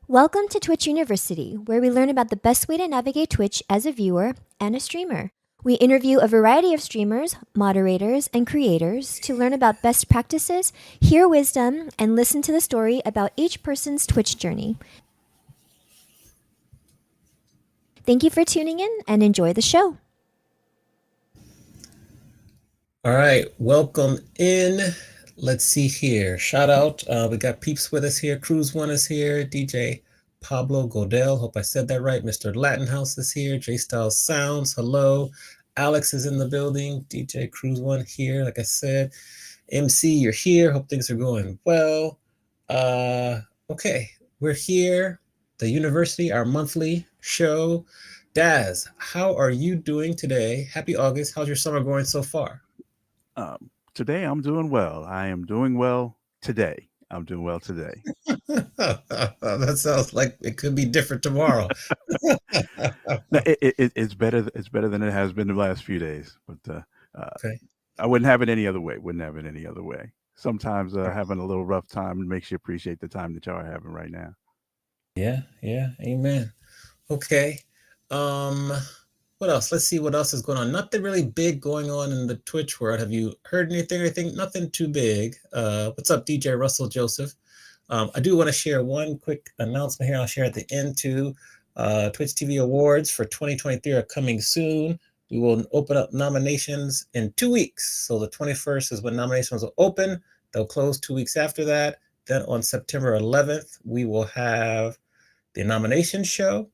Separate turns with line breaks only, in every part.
Welcome to Twitch University, where we learn about the best way to navigate Twitch as a viewer and a streamer. We interview a variety of streamers, moderators, and creators to learn about best practices, hear wisdom, and listen to the story about each person's Twitch journey. Thank you for tuning in and enjoy the show.
All right, welcome in. Let's see here. Shout out. We got Peeps with us here. Cruz One is here. DJ Pablo Godel. Hope I said that right. Mr. Latin House is here. J Styles Sounds. Hello. Alex is in the building. DJ Cruz One here. Like I said, MC, you're here. Hope things are going well. Okay, we're here. The university, our monthly show. Daz, how are you doing today? Happy August. How's your summer going so far?
Today I'm doing well. I am doing well today. I'm doing well today.
That sounds like it could be different tomorrow.
It's better. It's better than it has been the last few days. But
Okay.
I wouldn't have it any other way. Wouldn't have it any other way. Sometimes having a little rough time makes you appreciate the time that y'all are having right now.
Yeah. Amen. Okay. What else? Let's see what else is going on. Nothing really big going on in the Twitch world. Have you heard anything? Nothing too big. What's up, DJ Russell Joseph? I do want to share one quick announcement here. I'll share at the end too. Twitch TV Awards for 2023 are coming soon. We will open up nominations in 2 weeks. So the 21st is when nominations will open. They'll close 2 weeks after that. Then on September 11th, we will have the nomination show.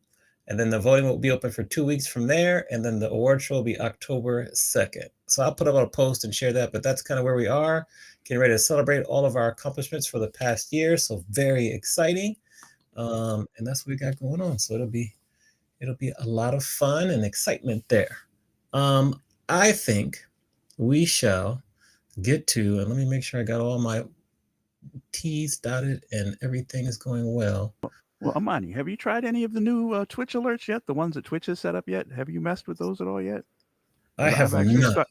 And then the voting will be open for 2 weeks from there. And then the award show will be October 2nd. So I'll put up a post and share that. But that's kind of where we are, getting ready to celebrate all of our accomplishments for the past year. So very exciting. And that's what we got going on. So it'll be a lot of fun and excitement there. I think we shall get to, and let me make sure I got all my T's dotted and everything is going well.
Well, Amani, have you tried any of the new Twitch alerts yet? The ones that Twitch has set up yet? Have you messed with those at all yet?
I
Because
have not.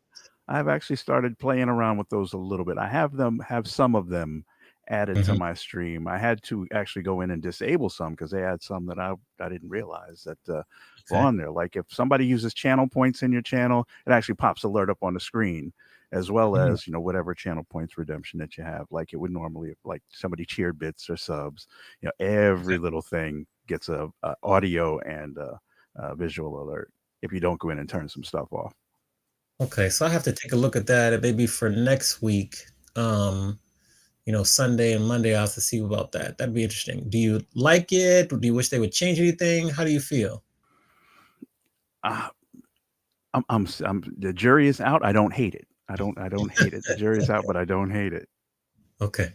I've actually started playing around with those a little bit. I have some of them added to
Mhm.
my stream. I had to actually go in and disable some because they had some that I didn't realize that were
Okay.
on there. Like if somebody uses channel points in your channel, it actually pops alert up on the screen, as well
Mhm.
as whatever channel points redemption that you have. Like it would normally, if like somebody cheered bits or subs. Every little thing gets a audio and a visual alert if you don't go in and turn some stuff off.
Okay, so I have to take a look at that and maybe for next week. Um, Sunday and Monday, I'll have to see about that. That'd be interesting. Do you like it? Do you wish they would change anything? How do you feel?
Uh, the jury is out. I don't hate it. I don't hate it. The jury is out, but I don't hate it.
Okay.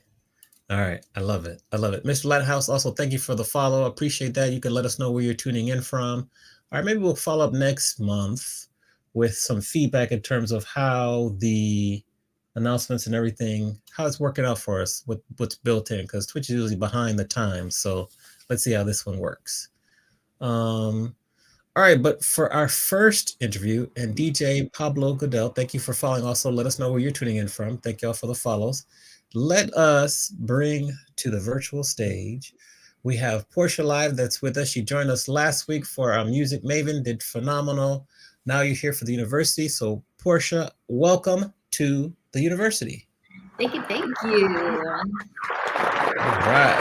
All right. I love it. I love it. Mr. Lighthouse, also thank you for the follow. Appreciate that. You can let us know where you're tuning in from. All right, maybe we'll follow up next month with some feedback in terms of how the announcements and everything, how it's working out for us, what's built in, because Twitch is usually behind the times. So let's see how this one works. All right, but for our first interview, and DJ Pablo Goodell, thank you for following. Also, let us know where you're tuning in from. Thank y'all for the follows. Let us bring to the virtual stage. We have Portia Live that's with us. She joined us last week for our Music Maven, did phenomenal. Now you're here for the university. So, Portia, welcome to the university.
Thank you, thank you.
All right.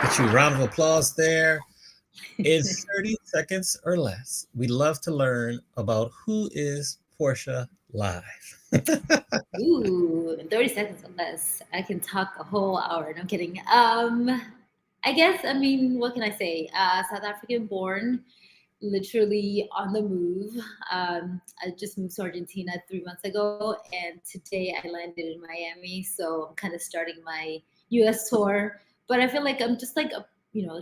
Get you a round of applause there. In 30 seconds or less, we'd love to learn about who is Portia Live.
Ooh, in 30 seconds or less. I can talk a whole hour. No, I'm kidding. I guess, I mean, what can I say? South African born, literally on the move. I just moved to Argentina 3 months ago, and today I landed in Miami. So I'm kind of starting my US tour. But I feel like I'm just like,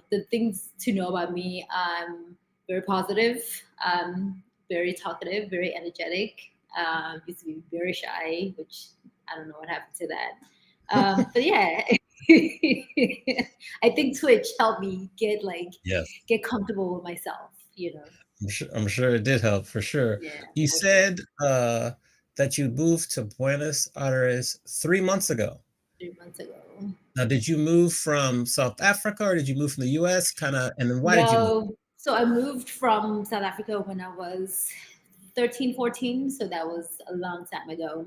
the things to know about me. I'm very positive, very talkative, very energetic. Used to be very shy, which I don't know what happened to that. But yeah, I think Twitch helped me
Yes,
get comfortable with myself.
I'm sure it did help for sure.
Yeah,
You
for sure.
said that you moved to Buenos Aires 3 months ago.
3 months ago.
Now, did you move from South Africa or did you move from the US? Kind of, and then why did you move?
No, so I moved from South Africa when I was 13, 14. So that was a long time ago.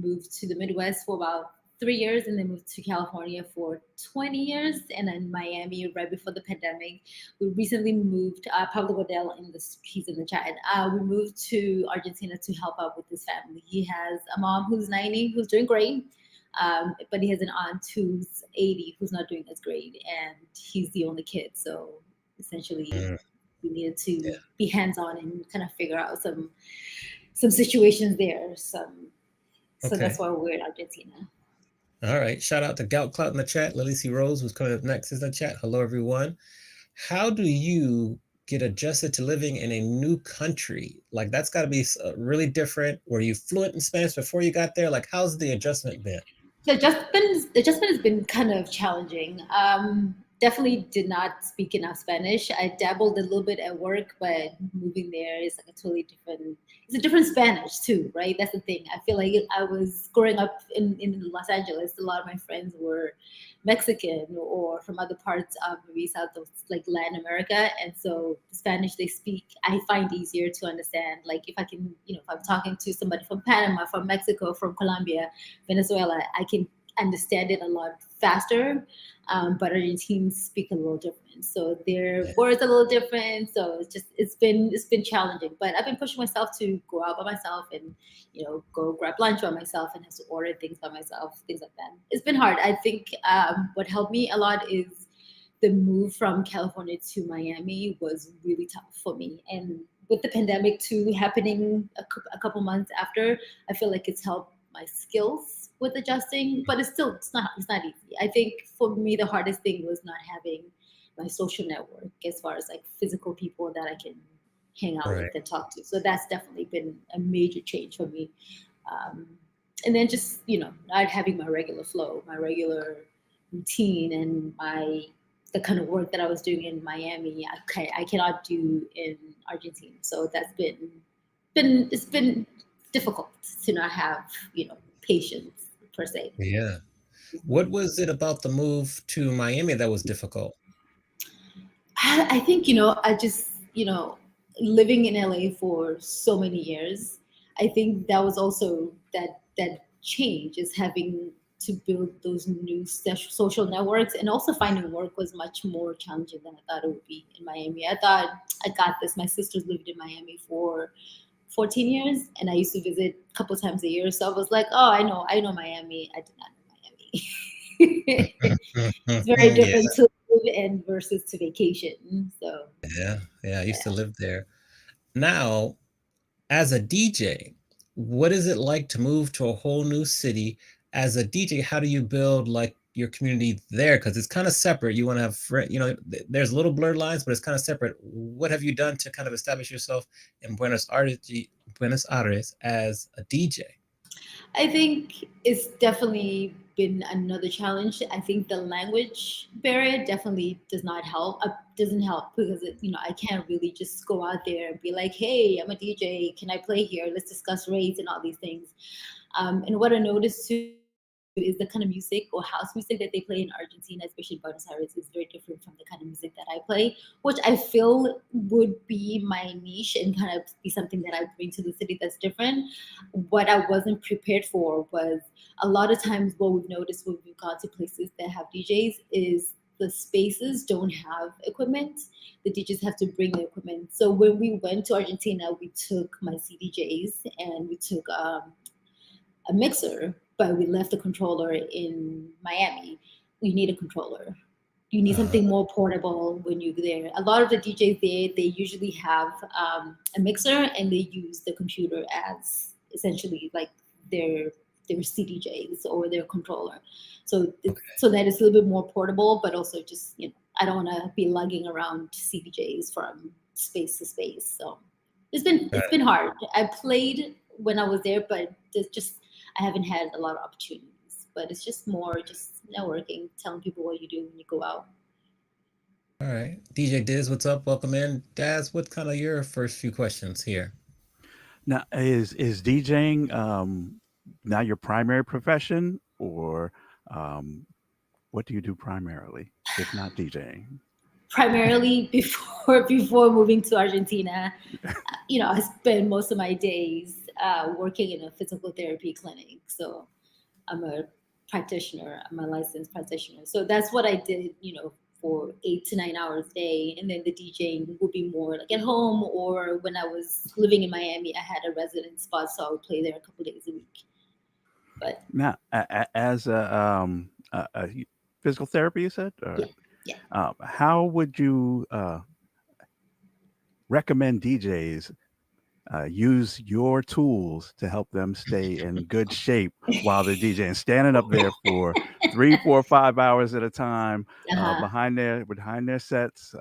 Moved to the Midwest for about 3 years and then moved to California for 20 years and then Miami right before the pandemic. We recently moved, Pablo Godel, he's in the chat. We moved to Argentina to help out with his family. He has a mom who's 90, who's doing great. But he has an aunt who's 80, who's not doing as great, and he's the only kid. So essentially,
Mm,
we needed to
yeah.
be hands on and kind of figure out some situations there. So that's
Okay.
why we're in Argentina.
All right. Shout out to Gout Clout in the chat. Lily C. Rose, who's coming up next, is in the chat. Hello, everyone. How do you get adjusted to living in a new country? Like, that's got to be really different. Were you fluent in Spanish before you got there? Like, how's the adjustment been?
The adjustment has been kind of challenging. Definitely did not speak enough Spanish. I dabbled a little bit at work, but moving there is like a totally different. It's a different Spanish too, right? That's the thing. I feel like I was growing up in Los Angeles. A lot of my friends were Mexican or from other parts of maybe south of like Latin America, and so the Spanish they speak I find easier to understand. Like if I can, if I'm talking to somebody from Panama, from Mexico, from Colombia, Venezuela, I can understand it a lot faster. But Argentines speak a little different, so their
Yeah.
words are a little different. So it's been challenging. But I've been pushing myself to go out by myself and go grab lunch by myself and have to order things by myself, things like that. It's been hard. I think what helped me a lot is the move from California to Miami was really tough for me. And with the pandemic too happening a couple months after, I feel like it's helped my skills with adjusting, but it's not easy. I think for me the hardest thing was not having my social network as far as like physical people that I can hang out with
Right.
and talk to. So that's definitely been a major change for me. Um, and then just not having my regular flow, my regular routine, and the kind of work that I was doing in Miami, I cannot do in Argentina. So that's been difficult to not have patience per se.
Yeah. What was it about the move to Miami that was difficult?
I think I just living in LA for so many years. I think that was also that change is having to build those new social networks, and also finding work was much more challenging than I thought it would be in Miami. I thought I got this. My sisters lived in Miami for 14 years, and I used to visit a couple times a year. So I was like, oh, I know Miami. I did not know Miami. It's very
Yeah,
different to live in versus to vacation. So
yeah. I used to live there. Now, as a DJ, what is it like to move to a whole new city? As a DJ, how do you build like your community there? Because it's kind of separate. You want to have there's little blurred lines, but it's kind of separate. What have you done to kind of establish yourself in Buenos Aires as a DJ?
I think it's definitely been another challenge. I think the language barrier definitely doesn't help because I can't really just go out there and be like, hey, I'm a DJ. Can I play here? Let's discuss rates and all these things. And what I noticed too is the kind of music or house music that they play in Argentina, especially Buenos Aires, is very different from the kind of music that I play, which I feel would be my niche and kind of be something that I bring to the city that's different. What I wasn't prepared for was a lot of times what we've noticed when we've gone to places that have DJs is the spaces don't have equipment. The DJs have to bring the equipment. So when we went to Argentina, we took my CDJs and we took a mixer, but we left the controller in Miami. We need a controller. You need
Uh,
something more portable when you're there. A lot of the DJs there, they usually have a mixer and they use the computer as essentially like their their CDJs or their controller. So so that it's a little bit more portable, but also just I don't want to be lugging around CDJs from space to space. So it's been hard. I played when I was there, but I haven't had a lot of opportunities. But it's just more just networking, telling people what you do when you go out.
all right. DJ Diz, what's up? Welcome in. Daz, what kind of your first few questions here?
Now, is DJing now your primary profession, or um, what do you do primarily, if not DJing?
Primarily before moving to Argentina, I spend most of my days working in a physical therapy clinic. So I'm a practitioner. I'm a licensed practitioner. So that's what I did, for 8 to 9 hours a day. And then the DJing would be more like at home, or when I was living in Miami, I had a residence spot, so I would play there a couple days a week. But
Now, as a physical therapy, you said,
yeah,
or
yeah.
how would you recommend DJs use your tools to help them stay in good shape while they're DJing, standing up there for 3, 4, 5 hours at a time
Uh-huh.
behind their sets.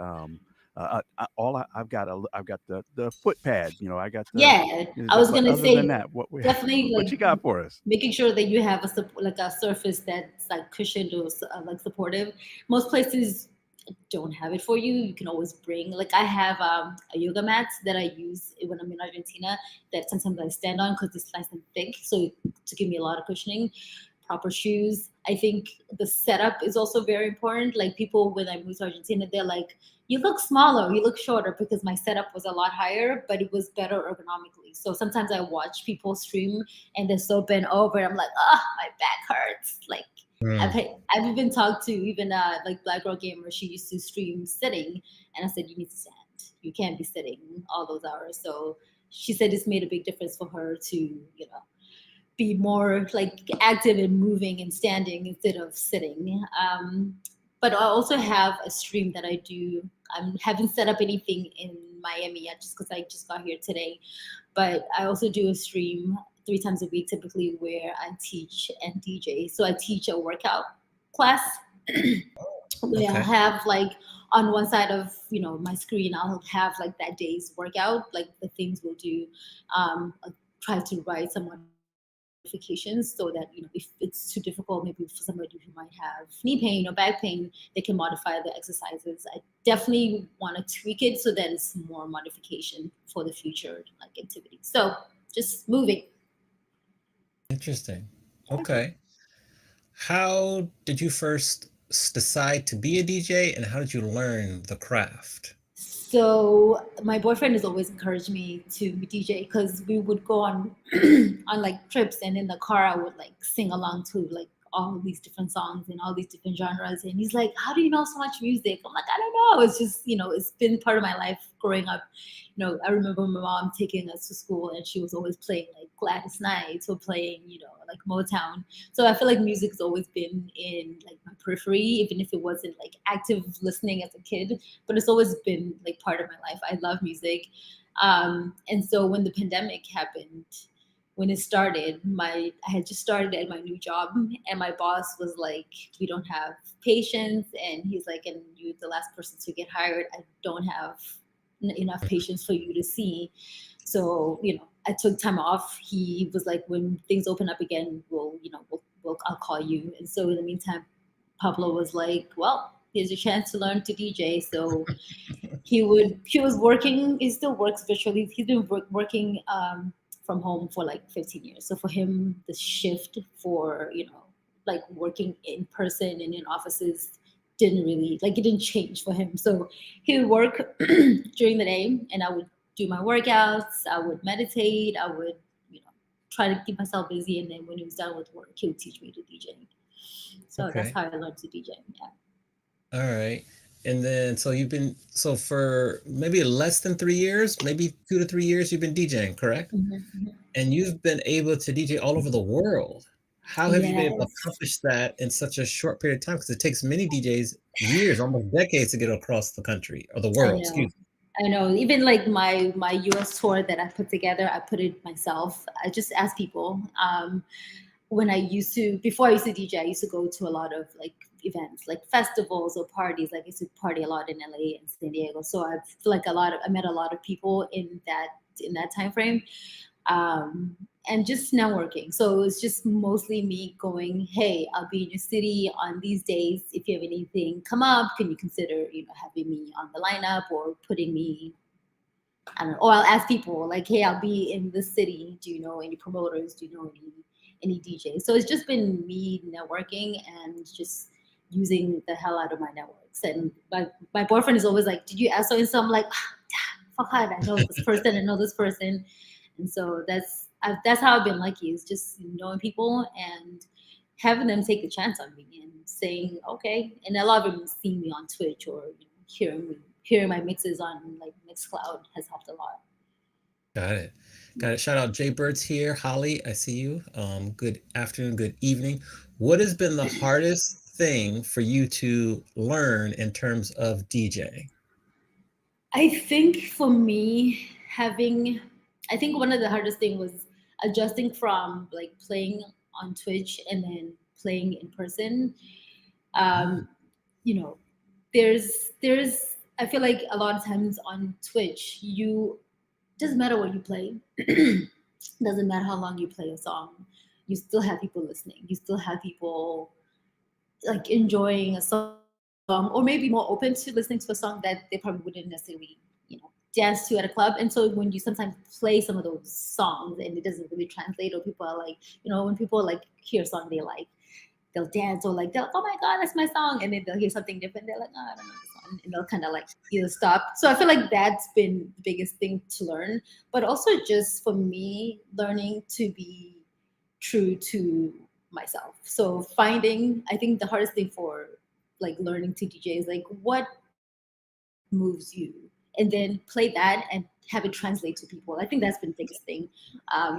I've got the foot pad, I got
Yeah, I was
but
gonna
other than
say
that, what
definitely
what you
like
got for us?
making sure that you have like a surface that's like cushioned or like supportive. Most places don't have it for you. You can always bring like I have a yoga mat that I use when I'm in Argentina that sometimes I stand on because it's nice and thick, so to give me a lot of cushioning. Proper shoes. I think the setup is also very important. Like people when I moved to Argentina, they're like, "You look smaller, you look shorter," because my setup was a lot higher, but it was better ergonomically. So sometimes I watch people stream and they're so bent over. I'm like, "Oh, my back hurts." Like I've
Hmm.
had, I've even talked to even like Black Girl Gamer. She used to stream sitting, and I said, "You need to stand. You can't be sitting all those hours." So she said it's made a big difference for her to be more like active and moving and standing instead of sitting. but I also have a stream that I do. I haven't set up anything in Miami yet, just because I just got here today. But I also do a stream 3 times a week, typically, where I teach and DJ. So I teach a workout class where I'll
Okay.
have like on one side of my screen, I'll have like that day's workout, like the things we'll do. I'll try to write some modifications so that if it's too difficult, maybe for somebody who might have knee pain or back pain, they can modify the exercises. I definitely want to tweak it so that it's more modification for the future like activity. So just moving.
Interesting. Okay. How did you first decide to be a DJ, and how did you learn the craft?
So my boyfriend has always encouraged me to DJ because we would go on on like trips, and in the car I would like sing along to like all these different songs and all these different genres. And he's like, "How do you know so much music?" I'm like, "I don't know. It's just it's been part of my life growing up." I remember my mom taking us to school, and she was always playing like Gladys Knight or playing like Motown. So I feel like music's always been in like my periphery, even if it wasn't like active listening as a kid, but it's always been like part of my life. I love music. And so when the pandemic happened, when it started, I had just started at my new job, and my boss was like, "We don't have patience," and he's like, "And you're the last person to get hired. I don't have enough patience for you to see." So I took time off. He was like, "When things open up again, I'll call you." And so in the meantime, Pablo was like, "Well, here's a chance to learn to DJ." So he was working. He still works virtually. He's been working from home for like 15 years. So for him, the shift for like working in person and in offices didn't really like it didn't change for him. So he would work during the day, and I would do my workouts. I would meditate. I would you know try to keep myself busy, and then when he was done with work, he would teach me to DJ. So that's
Okay.
how I learned to DJ. Yeah.
All right. And then, so you've been, so for maybe less than 3 years, maybe 2 to 3 years, you've been DJing, correct?
Mhm.
And you've been able to DJ all over the world. How have you been able to
Yes.
accomplish that in such a short period of time? Because it takes many DJs years, almost decades to get across the country or the
I
world,
know.
excuse
I know. Even like my US tour that I put together, I put it myself. I just asked people. When I used to, before I used to DJ, I used to go to a lot of like events, like festivals or parties. Like I used to party a lot in LA and San Diego. So I feel like I met a lot of people in that time frame. And just networking. So it's just mostly me going, "Hey, I'll be in your city on these days. If you have anything come up, can you consider, having me on the lineup or putting me, I don't know, or I'll ask people like, "Hey, I'll be in this city. Do you know any promoters? Do you know any DJs?" So it's just been me networking and just using the hell out of my networks. And my boyfriend is always like, "Did you ask so and so?" I'm like, "Fuck it, I know this person, I know this person." And so that's how I've been lucky, is just knowing people and having them take the chance on me and saying okay. And a lot of them seeing me on Twitch or hearing my mixes on like Mixcloud has helped a lot.
Got it. Got it. Shout out Jay Bird's here. Holly, I see you. Good afternoon, good evening. What has been the hardest thing for you to learn in terms of DJ?
I think for me, I think one of the hardest thing was adjusting from like playing on Twitch and then playing in person.
Mm,
Um, you know, there's I feel like a lot of times on Twitch, you doesn't matter what you play, doesn't matter how long you play a song, you still have people listening. You still have people like enjoying a song, or maybe more open to listening to a song that they probably wouldn't necessarily dance to at a club. And so when you sometimes play some of those songs and it doesn't really translate, or people are like, when people like hear a song they like, they'll dance, or like they're like, "Oh my god, that's my song," and then they'll hear something different, they're like, "Oh, I don't know this song," and they'll kind of like either stop. So I feel like that's been the biggest thing to learn, but also just for me learning to be true to myself. So finding, I think the hardest thing for like learning to DJ is like what moves you, and then play that and have it translate to people. I think that's been the biggest thing.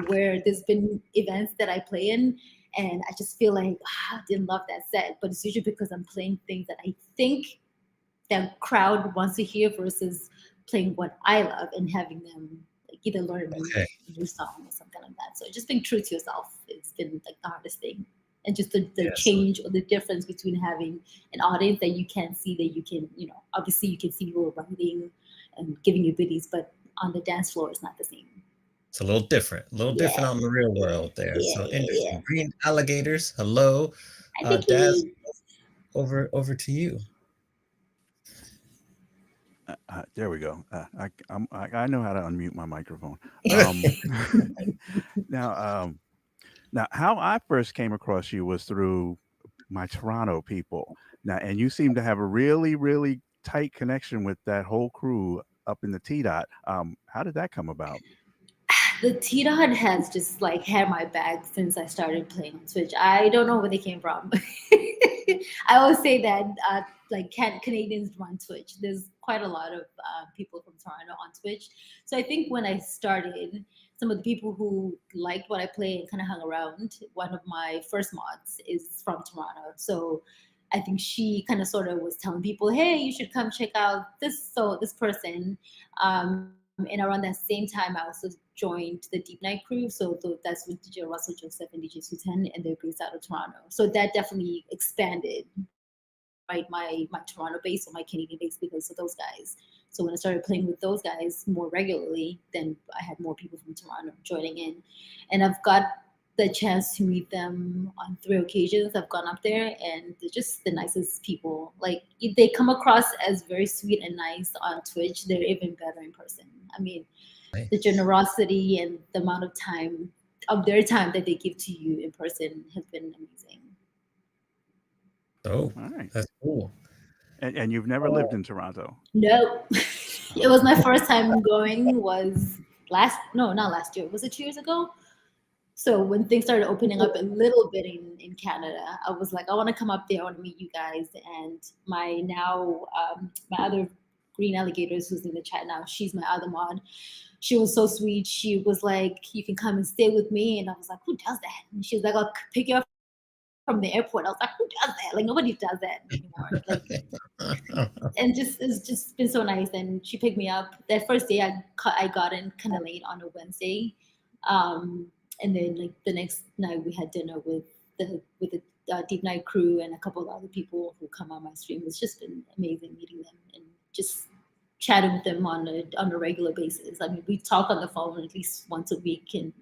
Where there's been events that I play in, and I just feel like I didn't love that set, but it's usually because I'm playing things that I think the crowd wants to hear versus playing what I love and having them like either learn
Okay.
a new song or something like that. So just being true to yourself, it's been like the hardest thing. And just the
Yes.
change or the difference between having an audience that you can see, that you can, obviously you can see who are writing and giving you goodies, but on the dance floor it's not the same.
It's a little different. A little
Yeah,
different out in the real world there.
yeah,
So
yeah, yeah.
interesting. Green alligators. Hello.
I think
Daz, over to you.
There we go. I know how to unmute my microphone. Um, now, now, how I first came across you was through my Toronto people. Now, and you seem to have a really, really tight connection with that whole crew up in the T dot. How did that come about?
The T Dot has just like had my back since I started playing on Twitch. I don't know where they came from. I always say that like Canadians run Twitch. There's quite a lot of people from Toronto on Twitch. So I think when I started, some of the people who liked what I play and kind of hung around, one of my first mods is from Toronto. So I think she kind of sort of was telling people, hey, you should come check out this person. And around that same time, I also joined the Deep Night crew. So that's with DJ Russell Joseph and DJ 210, and they're based out of Toronto. So that definitely expanded, right, my Toronto base or my Canadian base because of those guys. So when I started playing with those guys more regularly, then I had more people from Toronto joining in. And I've got the chance to meet them on 3 occasions. I've gone up there and they're just the nicest people. Like they come across as very sweet and nice on Twitch. They're even better in person. I mean, the
Nice.
generosity and the amount of time of their time that they give to you in person has been amazing.
Oh,
All right.
that's cool.
And you've never lived in Toronto.
No, it was my first time going. Was not last year. Was it 2 years ago? So when things started opening up a little bit in Canada, I was like, I want to come up there. I want to meet you guys. And my other green alligators who's in the chat now, she's my other mod. She was so sweet. She was like, you can come and stay with me. And I was like, who does that? And she was like, I'll pick you up from the airport. I was like, who does that? Like nobody does that anymore. Like, and it's just been so nice. And she picked me up that first day. I got in kind of late on a Wednesday, and then like the next night we had dinner with the Deep Night crew and a couple of other people who come on my stream. It's just been amazing meeting them and just chatting with them on a regular basis. I mean, we talk on the phone at least once a week and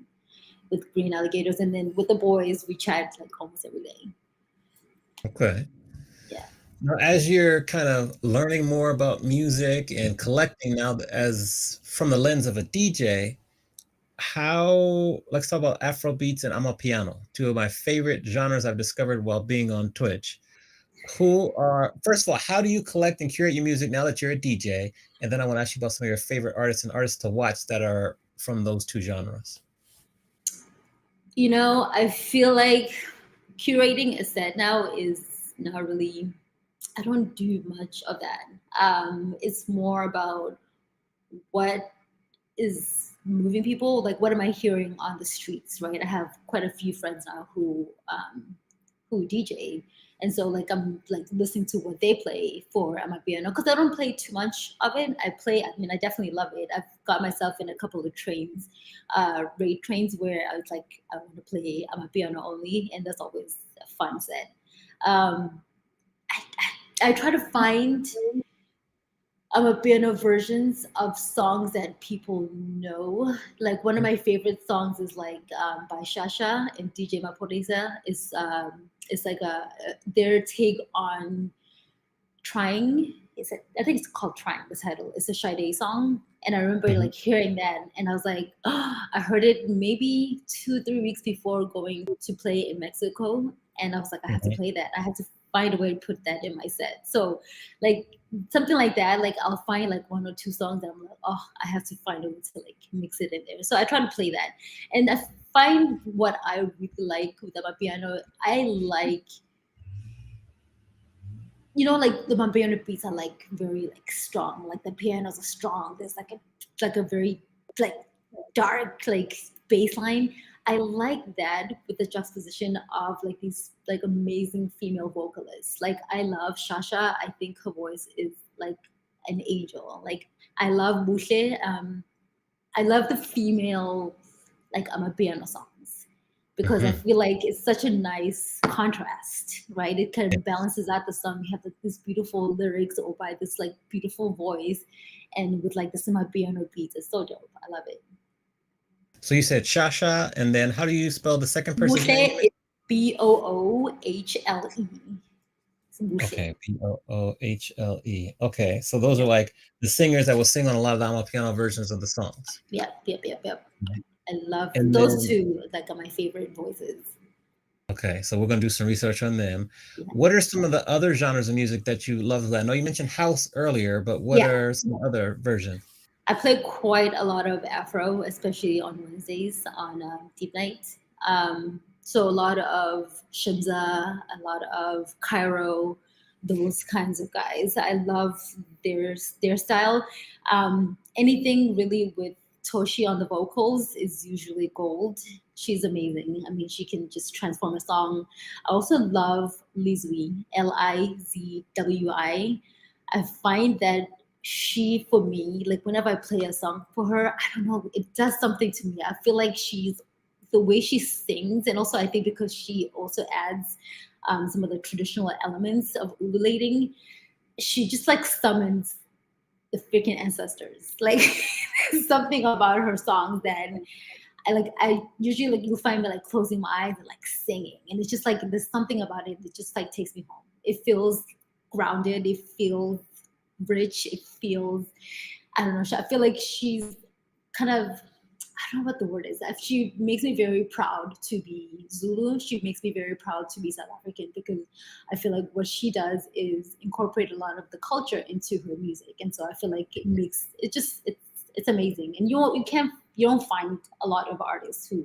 with Green Alligators, and then with the boys we chat like almost every day.
Okay.
Yeah.
Now, as you're kind of learning more about music and collecting now as from the lens of a DJ, let's talk about Afro beats and Amapiano, two of my favorite genres I've discovered while being on Twitch. First of all, how do you collect and curate your music now that you're a DJ? And then I want to ask you about some of your favorite artists and artists to watch that are from those two genres.
I feel like curating a set now is not really, I don't do much of that. It's more about what is moving people, like what am I hearing on the streets, right? I have quite a few friends now who DJ, and so like I'm like listening to what they play for my piano because I don't play too much of it. I definitely love it. I've got myself in a couple of trains, raid trains where I was like I want to play my piano only, and that's always a fun set. um I try to find piano versions of songs that people know. Like one of my favorite songs is like by Shasha and DJ Maporisa. It's like their take on Trying. I think it's called Trying, the title. It's a Sade song. And I remember
Mhm.
like hearing that and I was like, oh, I heard it maybe 2-3 weeks before going to play in Mexico. And I was like, I have to play that. I had to find a way to put that in my set. So like something like that, like I'll find like 1 or 2 songs that I'm like, oh, I have to find a way to like mix it in there. So I try to play that. And I find what I really like with the piano. I like you know, like the Mambiano beats are like very like strong. Like the pianos are strong. There's like a very like dark like bass line. I like that with the juxtaposition of like these like amazing female vocalists. Like I love Shasha. I think her voice is like an angel. Like I love Bushe. I love the female like Amapiano songs because I
Mhm.
feel like it's such a nice contrast, right? It kind of balances out the song. You have like, this beautiful lyrics or by this like beautiful voice, and with like the Amapiano beats. It's so dope. I love it.
So you said Shasha, and then how do you spell the second person's name?
Boucher is Boohle. It's Boucher.
Okay, Poochle. Okay, so those are
Yep.
like the singers that will sing on a lot of the Amapiano versions of the songs.
Yep. I love
And
those
then,
two. Like are my favorite voices.
okay, so we're gonna do some research on them.
Yeah.
What are some of the other genres of music that you love? I know you mentioned house earlier, but what
Yeah.
are some other versions?
I play quite a lot of Afro, especially on Wednesdays on Deep Night. So a lot of Shimza, a lot of Cairo, those kinds of guys. I love their style. Anything really with Toshi on the vocals is usually gold. She's amazing. I mean, she can just transform a song. I also love Lizwi, Lizwi. I find that she for me like whenever I play a song for her, I don't know, it does something to me. I feel like she's the way she sings, and also I think because she also adds some of the traditional elements of ululating, she just like summons the freaking ancestors. Like there's something about her songs that I usually like you'll find me like closing my eyes and like singing, and it's just like there's something about it that just like takes me home. It feels grounded. It feels rich. It feels I don't know. I feel like she's kind of I don't know what the word is. She makes me very proud to be Zulu. She makes me very proud to be South African because I feel like what she does is incorporate a lot of the culture into her music, and so I feel like it makes it just it's amazing. And you don't find a lot of artists who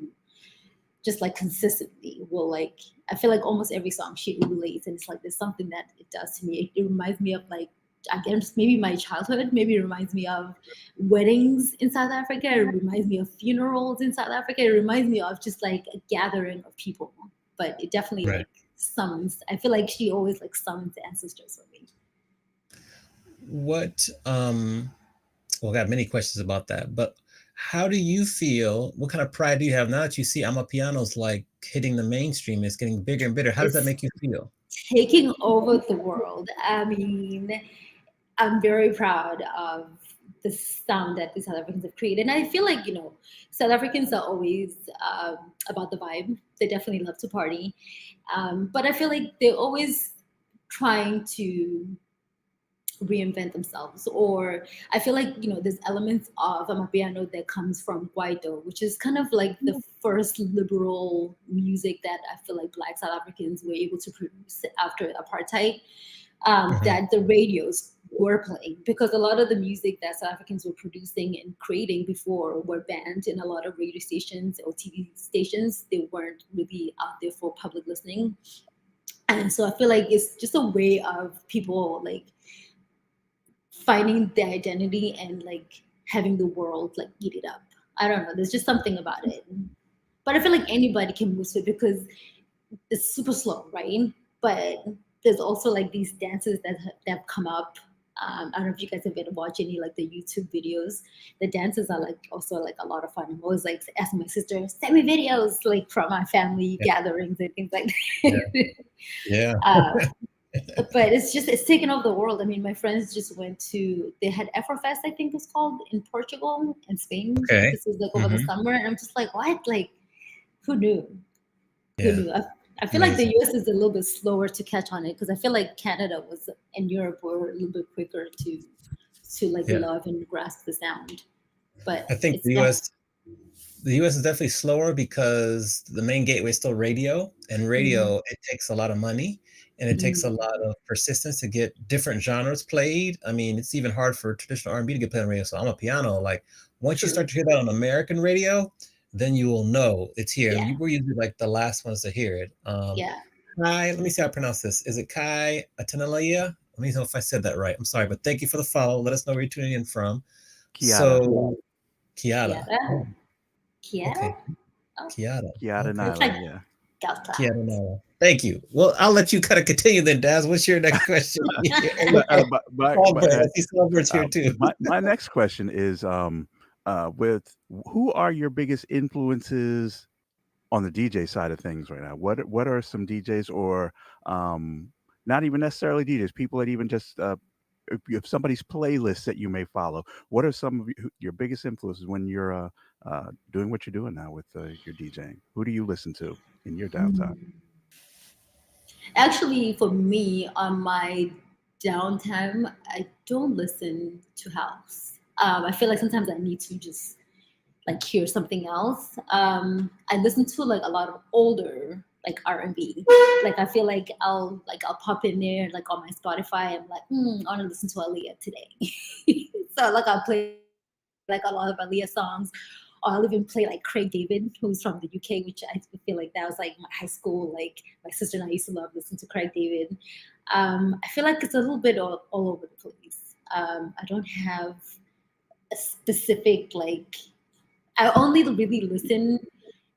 just like consistently will like I feel like almost every song she relates, and it's like there's something that it does to me. It reminds me of like I guess maybe my childhood. Maybe it reminds me of weddings in South Africa. It reminds me of funerals in South Africa. It reminds me of just like a gathering of people. But it definitely
Right.
like summons. I feel like she always like summons ancestors for me.
What well, I got many questions about that, but how do you feel? What kind of pride do you have now that you see Amapiano's like hitting the mainstream? It's getting bigger and bigger. How does that
It's
make you feel?
taking over the world. I mean, I'm very proud of the sound that the South Africans have created. And I feel like, you know, South Africans are always about the vibe. They definitely love to party. But I feel like they're always trying to reinvent themselves. Or I feel like, you know, there's elements of Amapiano that comes from Guaido, which is kind of like the first liberal music that I feel like Black South Africans were able to produce after apartheid
Mhm.
that the radios were playing because a lot of the music that South Africans were producing and creating before were banned in a lot of radio stations or TV stations. They weren't really out there for public listening. And so I feel like it's just a way of people like finding their identity and like having the world like eat it up. I don't know. There's just something about it. But I feel like anybody can move to it because it's super slow, right? But there's also like these dances that have come up. I don't know if you guys have been watching any like the YouTube videos. The dances are like also like a lot of fun. I'm always like asking my sister, send me videos like from my family
Yeah,
gatherings and things like
yeah,
that.
yeah.
uh, but it's taken over the world. I mean, my friends just went to they had Afrofest, I think it's called, in Portugal and Spain.
Okay.
This was like over the
Hmm.
summer, and I'm just like, what? Like, who knew? Who
Yeah,
knew? I feel like the
amazing.
US is a little bit slower to catch on it because I feel like Canada was and Europe were a little bit quicker to like
Yeah,
love and grasp the sound. But
I think
it's definitely
the US is definitely slower because the main gateway is still radio, and radio it takes a lot of money and it takes a lot of persistence to get different genres played. I mean, it's even hard for traditional R&B to get played on radio. So I'm a piano. Like once you
true.
start to hear that on American radio, then you will know it's here. And
Yeah,
you were usually like the last ones to hear it.
yeah.
Kai, let me see how I pronounce this. Is it Kai Atenalaya? Let me know if I said that right. I'm sorry, but thank you for the follow. Let us know where you're tuning in from.
Kiata.
So, Kiata.
Kiara? Kiara?
Okay,
Oh,
Kiata.
Kiata
Okay,
it's like
Nyla, yeah.
Delta.
Kiata Nala. Thank you. Well, I'll let you kind of continue then, Daz. What's your next question? And look, Songbird. I see Songbirds here too.
my next question is with who are your biggest influences on the DJ side of things right now? What are some DJs or not even necessarily DJs, people that even just if somebody's playlist that you may follow, what are some of your biggest influences when you're doing what you're doing now with your DJing? Who do you listen to in your downtime?
Actually, for me, on my downtime, I don't listen to house. I feel like sometimes I need to just like hear something else. I listen to like a lot of older like R&B. Like I feel like I'll pop in there like on my Spotify. I'm like, I want to listen to Aaliyah today. So like I'll play like a lot of Aaliyah songs. Or I'll even play like Craig David, who's from the UK, which I feel like that was like my high school. Like my sister and I used to love listening to Craig David. I feel like it's a little bit all over the place. I don't have a specific like I only really listen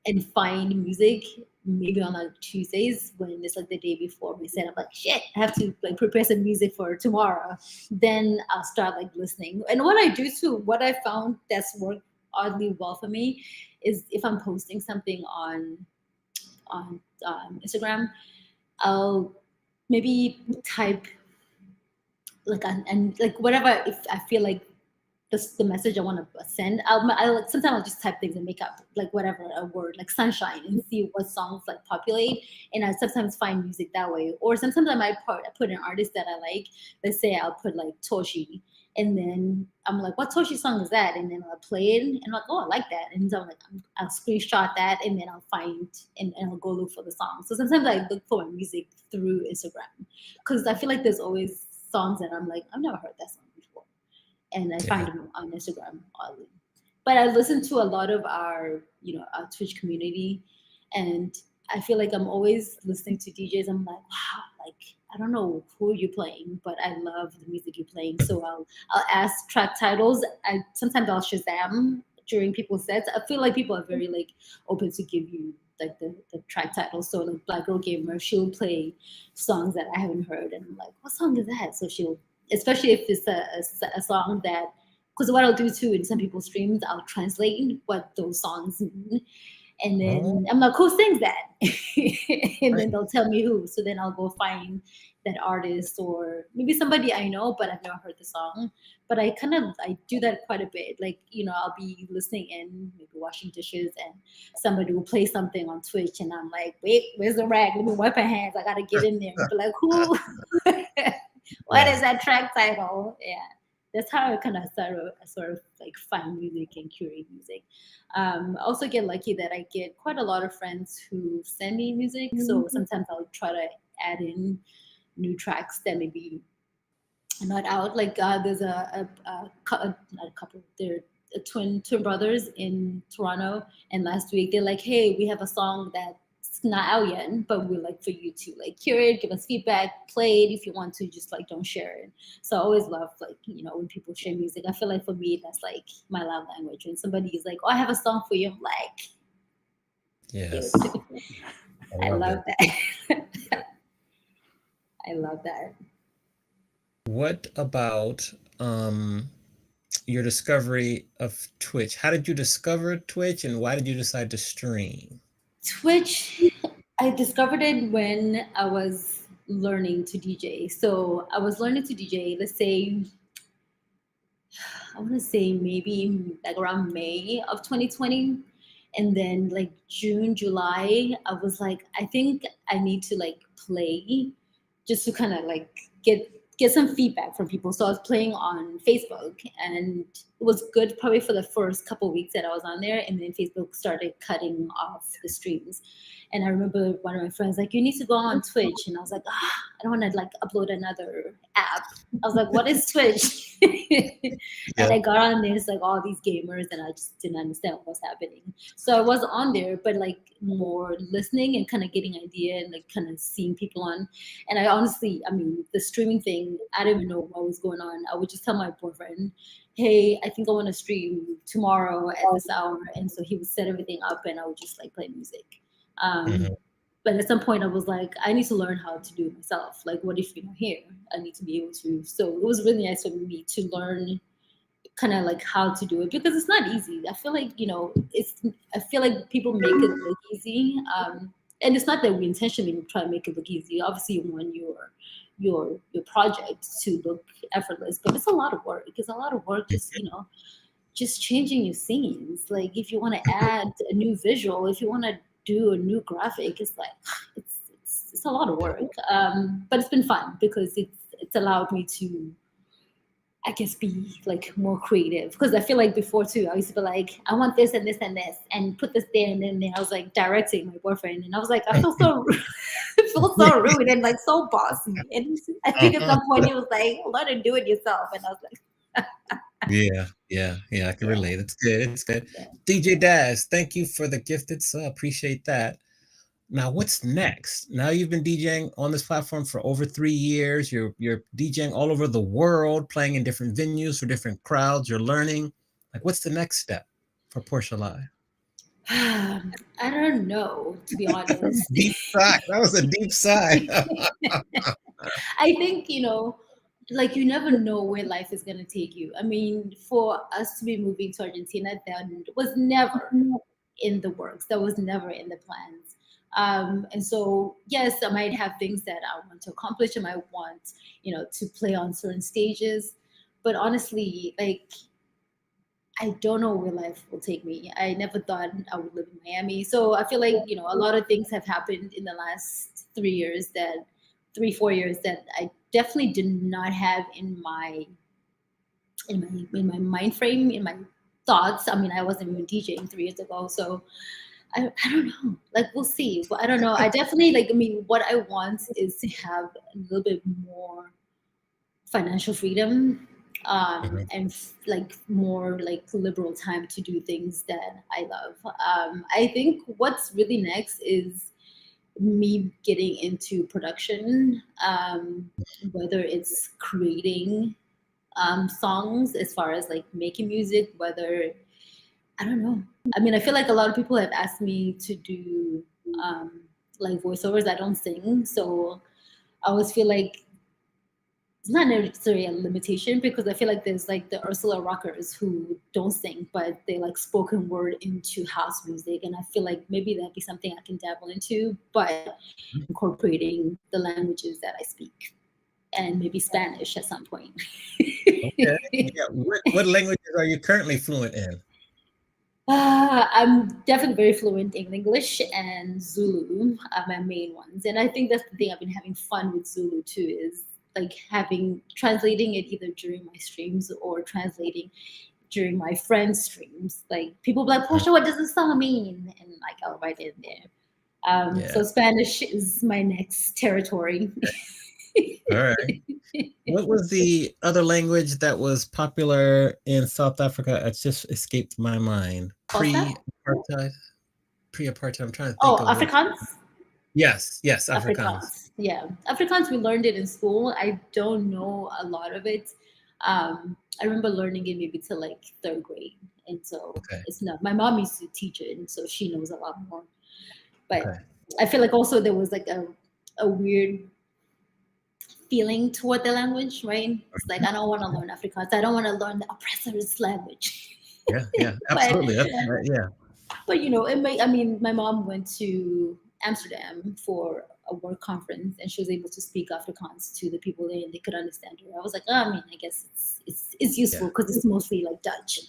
and find music maybe on like Tuesdays when it's like the day before we set up like shit, I have to like prepare some music for tomorrow. Then I'll start like listening. And what I do too, what I found that's worked oddly well for me is if I'm posting something on Instagram, I'll maybe type like and like whatever if I feel like the message I want to send. I'll sometimes I'll just type things and make up like whatever a word like sunshine and see what songs like populate. And I sometimes find music that way. Or sometimes I might put an artist that I like. Let's say I'll put like Toshi, and then I'm like, what Toshi song is that? And then I'll play it, and I'm like, oh, I like that. And so I'm like, I'll screenshot that, and then I'll find and I'll go look for the song. So sometimes I look for my music through Instagram because I feel like there's always songs that I'm like, I've never heard that song before and I
Yeah.
find them on Instagram oddly. But I listen to a lot of our Twitch community, and I feel like I'm always listening to DJs. I'm like, wow, like I don't know who you're playing, but I love the music you're playing. So I'll ask track titles. I sometimes I'll Shazam during people's sets. I feel like people are very like open to give you like the track titles. So like Black Girl Gamer, she'll play songs that I haven't heard, and I'm like, what song is that? So she'll especially if it's a song that because what I'll do too in some people's streams, I'll translate what those songs mean. And
Oh,
then I'm like, who sings that? And
right.
then they'll tell me who. So then I'll go find that artist or maybe somebody I know, but I've never heard the song. But I do that quite a bit. Like, I'll be listening in, maybe washing dishes, and somebody will play something on Twitch, and I'm like, wait, where's the rag? Let me wipe my hands. I gotta get in there and be like, who? What
Yeah.
is that track title? Yeah, that's how I kind of sort of like find music and curate music. I also get lucky that I get quite a lot of friends who send me music, so sometimes I'll try to add in new tracks that maybe are not out. Like there's not a couple. They're twin brothers in Toronto, and last week they're like, "Hey, we have a song that's not out yet, but we'd like for you to like curate, give us feedback, play it if you want to. Just like don't share it." So I always love like when people share music. I feel like for me that's like my love language. When somebody is like, "Oh, I have a song for you," I'm like,
Yes.
"Cute."
I
I
love
love
it.
that. I love that.
What about your discovery of Twitch? How did you discover Twitch and why did you decide to stream?
Twitch, I discovered it when I was learning to DJ. So I was learning to DJ, let's say, I want to say maybe like around May of 2020. And then like June, July, I was like, I think I need to like play just to kind of like get some feedback from people. So I was playing on Facebook and it was good probably for the first couple weeks that I was on there, and then Facebook started cutting off the streams. And I remember one of my friends like, "You need to go on Twitch," and I was like, "I don't want to like upload another app." I was like, "What is Twitch?" And
Yeah.
I got on there, it's like all these gamers, and I just didn't understand what was happening. So I was on there, but like more listening and kind of getting idea and like kind of seeing people on. And I honestly, I mean, the streaming thing, I didn't even know what was going on. I would just tell my boyfriend, "Hey, I think I want to stream tomorrow at this hour," and so he would set everything up, and I would just like play music.
Mhm.
But at some point, I was like, I need to learn how to do it myself. Like, what if you're not here? I need to be able to. So it was really nice for me to learn kind of like how to do it because it's not easy. I feel like I feel like people make it look easy, and it's not that we intentionally try to make it look easy. Obviously, you want your project to look effortless, but it's a lot of work. It's a lot of work just just changing your scenes. Like if you want to add a new visual, if you want to do a new graphic, it's like it's a lot of work. But it's been fun because it's allowed me to, I guess, be like more creative. Because I feel like before too, I used to be like, I want this and this and this, and put this there and then there. I was like directing my boyfriend, and I was like, I feel so, I feel so rude and like so bossy. And I think at some point he was like, learn to do it yourself, and I was like,
Yeah, I can
yeah,
relate. It's good. It's good.
yeah.
DJ Daz, thank you for the gifted sub. Appreciate that. Now, what's next? Now you've been DJing on this platform for over 3 years. You're DJing all over the world, playing in different venues for different crowds. You're learning. Like, what's the next step for Portia Live?
I don't know, to be honest.
Deep sigh. That was a deep sigh.
I think, like you never know where life is going to take you. I mean, for us to be moving to Argentina, that was never in the works. That was never in the plans. And so, yes, I might have things that I want to accomplish. I might want, to play on certain stages. But honestly, like, I don't know where life will take me. I never thought I would live in Miami. So I feel like, a lot of things have happened in the last 3 years 4 years that I definitely did not have in my mind frame, in my thoughts. I mean, I wasn't even DJing 3 years ago. So I don't know. Like we'll see. But I don't know. I definitely like, I mean, what I want is to have a little bit more financial freedom,
Mhm.
and like more like liberal time to do things that I love. I think what's really next is me getting into production, whether it's creating songs as far as like making music, whether I don't know. I mean, I feel like a lot of people have asked me to do um, like voiceovers. I don't sing, so I always feel like it's not necessarily a limitation because I feel like there's like the Ursula rockers who don't sing, but they like spoken word into house music. And I feel like maybe that'd be something I can dabble into, but incorporating the languages that I speak and maybe Spanish at some point.
Okay. Yeah. What languages are you currently fluent in?
I'm definitely very fluent in English and Zulu are my main ones. And I think that's the thing I've been having fun with Zulu too is like translating it either during my streams or translating during my friends' streams. Like people be like, Portia, what does this song mean? And like I'll write it in there.
Yeah.
So Spanish is my next territory.
All right. What was the other language that was popular in South Africa? It just escaped my mind.
Xhosa?
Pre-apartheid. Pre-apartheid. I'm trying to think
Oh,
of what.
Afrikaans?
Yes, Afrikaans.
Afrikaans, yeah. Afrikaans, we learned it in school. I don't know a lot of it. I remember learning it maybe till like third grade. And so
Okay.
it's not, my mom used to teach it, and so she knows a lot more. But
Okay.
I feel like also there was like a weird feeling toward the language, right? It's like, I don't want to learn Afrikaans. I don't want to learn the oppressor's language.
Yeah,
but
absolutely. Yeah.
But it may. I mean, my mom went to Amsterdam for a work conference, and she was able to speak Afrikaans to the people there, and they could understand her. I was like, oh, I mean, I guess it's useful
Yeah.
because it's mostly like Dutch.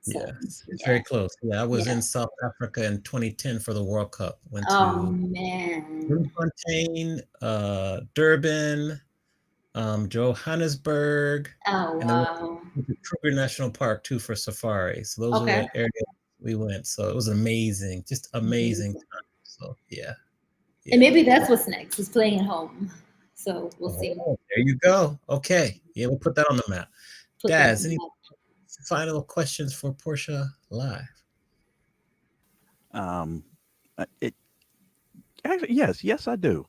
So
Yes. It's
yeah,
very close. Yeah, I was
yeah.
in South Africa in 2010 for the World Cup. Went
Oh
to
man.
Bloemfontein, Durban, Johannesburg,
Oh,
and then we
wow.
went to Kruger National Park too for safari. So those are
Okay.
the areas we went. So it was amazing, just amazing
Amazing.
time. So yeah,
And
yeah.
maybe that's what's next, is playing at home. So we'll see.
Oh, there you go. Okay, yeah, we'll put that on the map.
Put that on
Daz,
the
any
map.
final questions for Portia Live?
Um, it actually, yes, I do.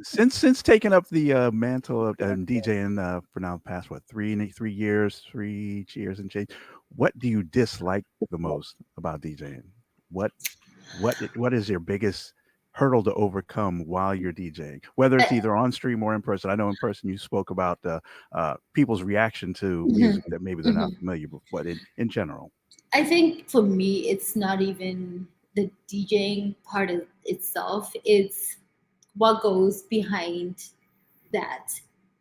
Since taking up the mantle of DJing for now the past what 3 years, 3 years and change, what do you dislike the most about DJing? What what is your biggest hurdle to overcome while you're DJing? Whether
Uh,
it's either on stream or in person. I know in person you spoke about people's reaction to
mhm,
music that maybe they're not
mhm.
familiar with, but in general,
I think for me, it's not even the DJing part of itself. It's what goes behind that,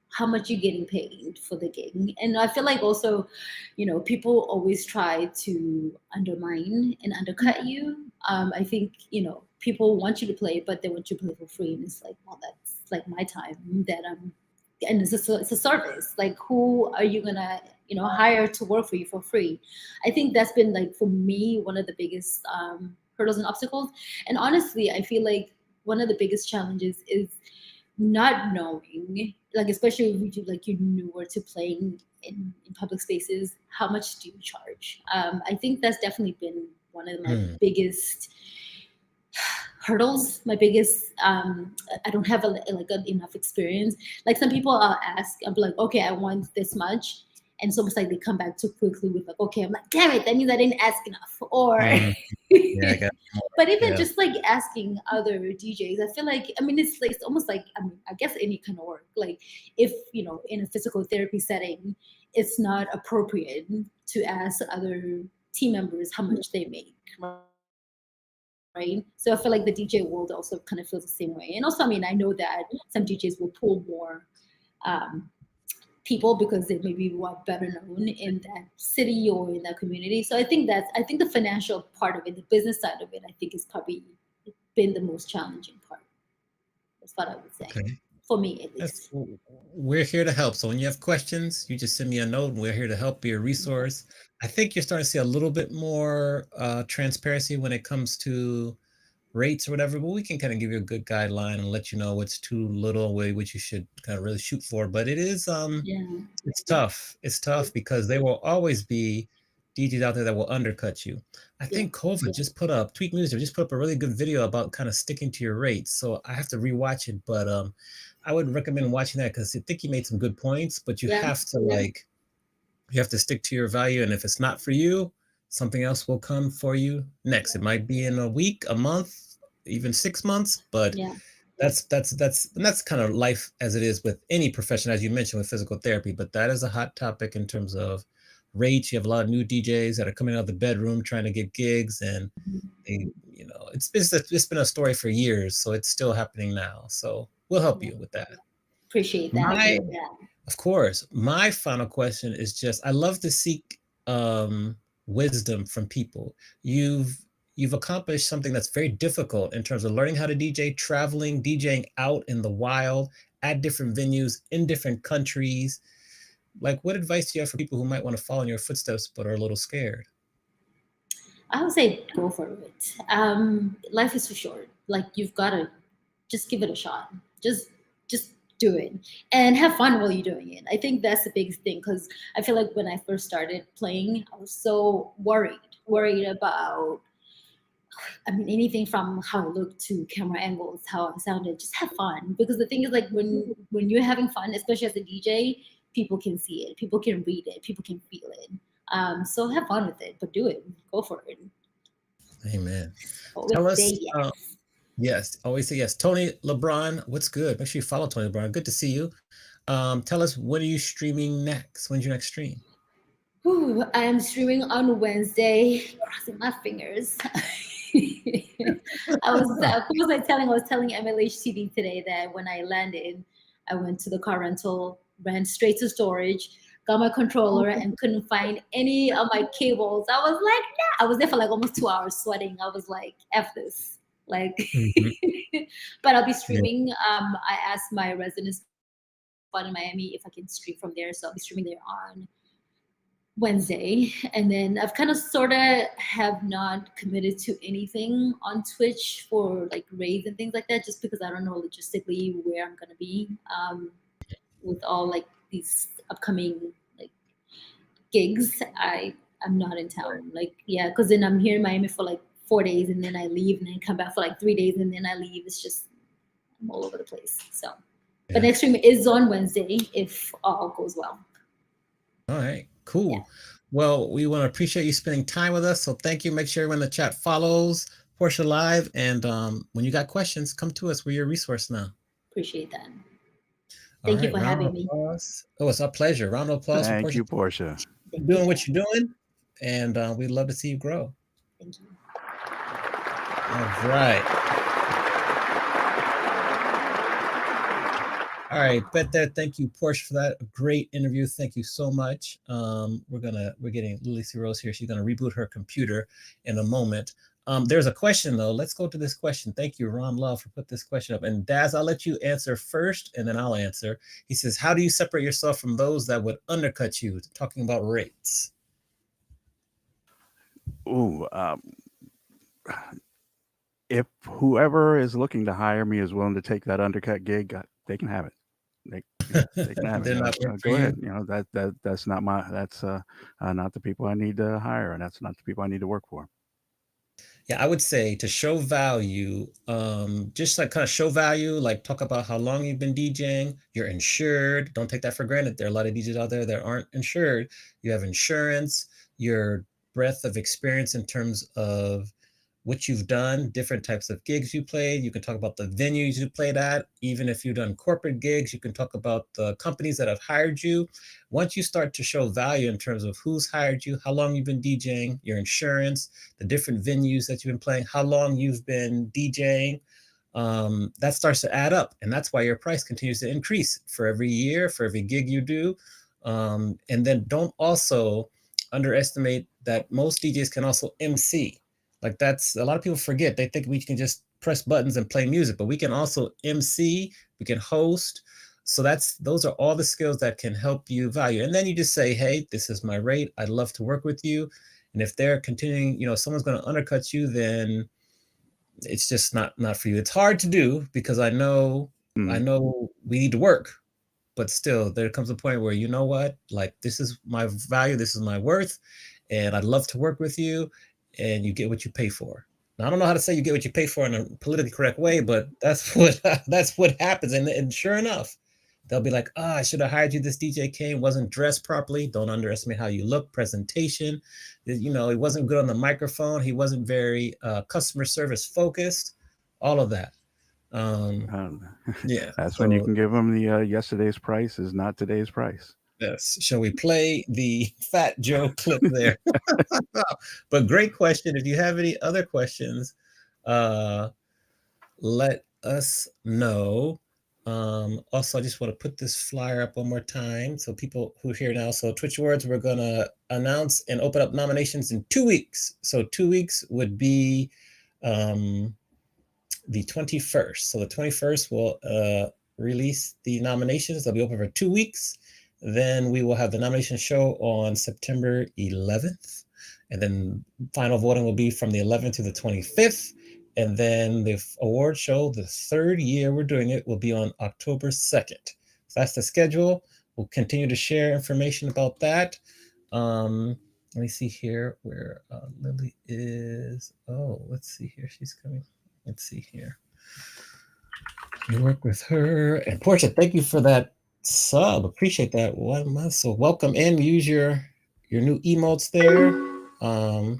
how much you're getting paid for the gig. And I feel like also, people always try to undermine and undercut you. I think, people want you to play, but they want you to play for free. And it's like, well, that's like my time that I'm, and it's a service. Like, who are you gonna, hire to work for you for free? I think that's been like, for me, one of the biggest hurdles and obstacles. And honestly, I feel like one of the biggest challenges is not knowing, like, especially if you're newer to playing in public spaces, how much do you charge? I think that's definitely been one of my
Hmm.
biggest hurdles, my biggest, I don't have enough experience. Like, some people I'll ask, I'll be like, okay, I want this much, and it's almost like they come back too quickly with like, okay, I'm like, damn it, that means I didn't ask enough. Or
Mhm. Yeah, I got more.
but even
Yeah.
just like asking other DJs, I feel like, I mean, it's like, it's almost like, I mean, I guess any kind of work, like, if in a physical therapy setting, it's not appropriate to ask other team members how much they make, right? So I feel like the DJ world also kind of feels the same way. And also, I mean, I know that some DJs will pull more um, people because they maybe were better known in that city or in that community. So I think the financial part of it, the business side of it, I think is probably been the most challenging part. That's what I would say,
Okay.
for me at
That's
least.
we're here to help. So when you have questions, you just send me a note and we're here to help be a resource. I think you're starting to see a little bit more transparency when it comes to rates or whatever, but we can kind of give you a good guideline and let you know what's too little, way which you should kind of really shoot for. But it is
Yeah,
it's tough. It's tough because there will always be DJs out there that will undercut you. I
yeah,
think COVID just put up Tweak Music just put up a really good video about kind of sticking to your rates. So I have to rewatch it, but I would recommend watching that because I think he made some good points. But you
yeah,
have to you have to stick to your value, and if it's not for you, something else will come for you next. It might be in a week, a month, even 6 months, but
yeah,
that's kind of life as it is with any profession, as you mentioned with physical therapy. But that is a hot topic in terms of rates. You have a lot of new DJs that are coming out of the bedroom trying to get gigs, and they, it's been a story for years, so it's still happening now. So we'll help
yeah.
you with that.
Appreciate that.
My
Yeah.
of course. My final question is just I love to seek wisdom from people. You've accomplished something that's very difficult in terms of learning how to DJ, traveling, DJing out in the wild, at different venues, in different countries. Like, what advice do you have for people who might want to follow in your footsteps but are a little scared?
I would say go for it. Life is too short. Like, you've got to just give it a shot. Just do it and have fun while you're doing it. I think that's the biggest thing, because I feel like when I first started playing, I was so worried about, I mean, anything from how I look to camera angles, how I sounded. Just have fun, because the thing is, like, when you're having fun, especially as a DJ, people can see it, people can read it, people can feel it. So have fun with it, but do it. Go for it.
Amen.
Always
Tell us,
say yes.
yes, always say yes. Tony LeBron, what's good? Make sure you follow Tony LeBron. Good to see you. Tell us, when are you streaming next? When's your next stream?
Whew, I am streaming on Wednesday. Crossing my fingers. I was telling MLHTV today that when I landed, I went to the car rental, ran straight to storage, got my controller, and couldn't find any of my cables. I was like, nah. I was there for like almost 2 hours sweating. I was like, F this. Like,
Mhm.
but I'll be
Yeah.
streaming. I asked my resident fun in Miami if I can stream from there. So I'll be streaming there on Wednesday. And then I've kind of sort of have not committed to anything on Twitch for like raids and things like that, just because I don't know logistically where I'm gonna be with all like these upcoming like gigs. I'm not in town. Like, yeah, because then I'm here in Miami for like 4 days and then I leave and then come back for like 3 days and then I leave. It's just I'm all over the place. So but
Yeah.
next stream is on Wednesday if all goes well.
All right, cool.
Yeah.
Well, we want to appreciate you spending time with us. So thank you. Make sure everyone in the chat follows Portia Live. And when you got questions, come to us. We're your resource now.
Appreciate that.
All
Thank you
right,
for
round
having
of
me.
applause. Oh, it's our pleasure. Round of applause for
Thank
Portia.
you, Portia.
Keep doing what you're doing. And we'd love to see you grow.
Thank you.
All right. All right, bet there. Thank you, Portia, for that great interview. Thank you so much. We're getting Lily C. Rose here. She's gonna reboot her computer in a moment. There's a question though. Let's go to this question. Thank you, Ron Love, for putting this question up. And Daz, I'll let you answer first, and then I'll answer. He says, "How do you separate yourself from those that would undercut you?" Talking about rates.
Ooh, if whoever is looking to hire me is willing to take that undercut gig, they can have it. They can have
They're
it.
not working for
Go
you?
ahead. That's not not the people I need to hire, and that's not the people I need to work for.
Yeah, I would say to show value, just like kind of show value, like talk about how long you've been DJing, you're insured. Don't take that for granted. There are a lot of DJs out there that aren't insured. You have insurance, your breadth of experience in terms of what you've done, different types of gigs you played. You can talk about the venues you played at. Even if you've done corporate gigs, you can talk about the companies that have hired you. Once you start to show value in terms of who's hired you, how long you've been DJing, your insurance, the different venues that you've been playing, how long you've been DJing, that starts to add up. And that's why your price continues to increase for every year, for every gig you do. And then don't also underestimate that most DJs can also MC. Like that's a lot of people forget. They think we can just press buttons and play music, but we can also MC, we can host. So those are all the skills that can help you value. And then you just say, hey, this is my rate. I'd love to work with you. And if they're continuing, if someone's going to undercut you, then it's just not for you. It's hard to do because I know we need to work, but still there comes a point where, you know what, like this is my value, this is my worth, and I'd love to work with you, and you get what you pay for. Now, I don't know how to say you get what you pay for in a politically correct way, but that's what happens. And sure enough, they'll be like, I should have hired you. This DJ Kane wasn't dressed properly. Don't underestimate how you look, presentation. He wasn't good on the microphone. He wasn't very customer service focused, all of that. Yeah.
That's when you can give them the yesterday's price is not today's price.
Yes. Shall we play the Fat Joe clip there? But great question. If you have any other questions, let us know. Also, I just want to put this flyer up one more time. So people who are here now, so Twitch Awards, we're going to announce and open up nominations in 2 weeks. So 2 weeks would be the 21st. So the 21st will release the nominations. They'll be open for 2 weeks. Then we will have the nomination show on September 11th. And then final voting will be from the 11th to the 25th. And then the award show, the third year we're doing it, will be on October 2nd. So that's the schedule. We'll continue to share information about that. Let me see here where Lily is. Oh, let's see here. She's coming. Let's see here. You work with her. And Portia, thank you for that sub. Appreciate that 1 month. So welcome in. Use your new emotes there. Let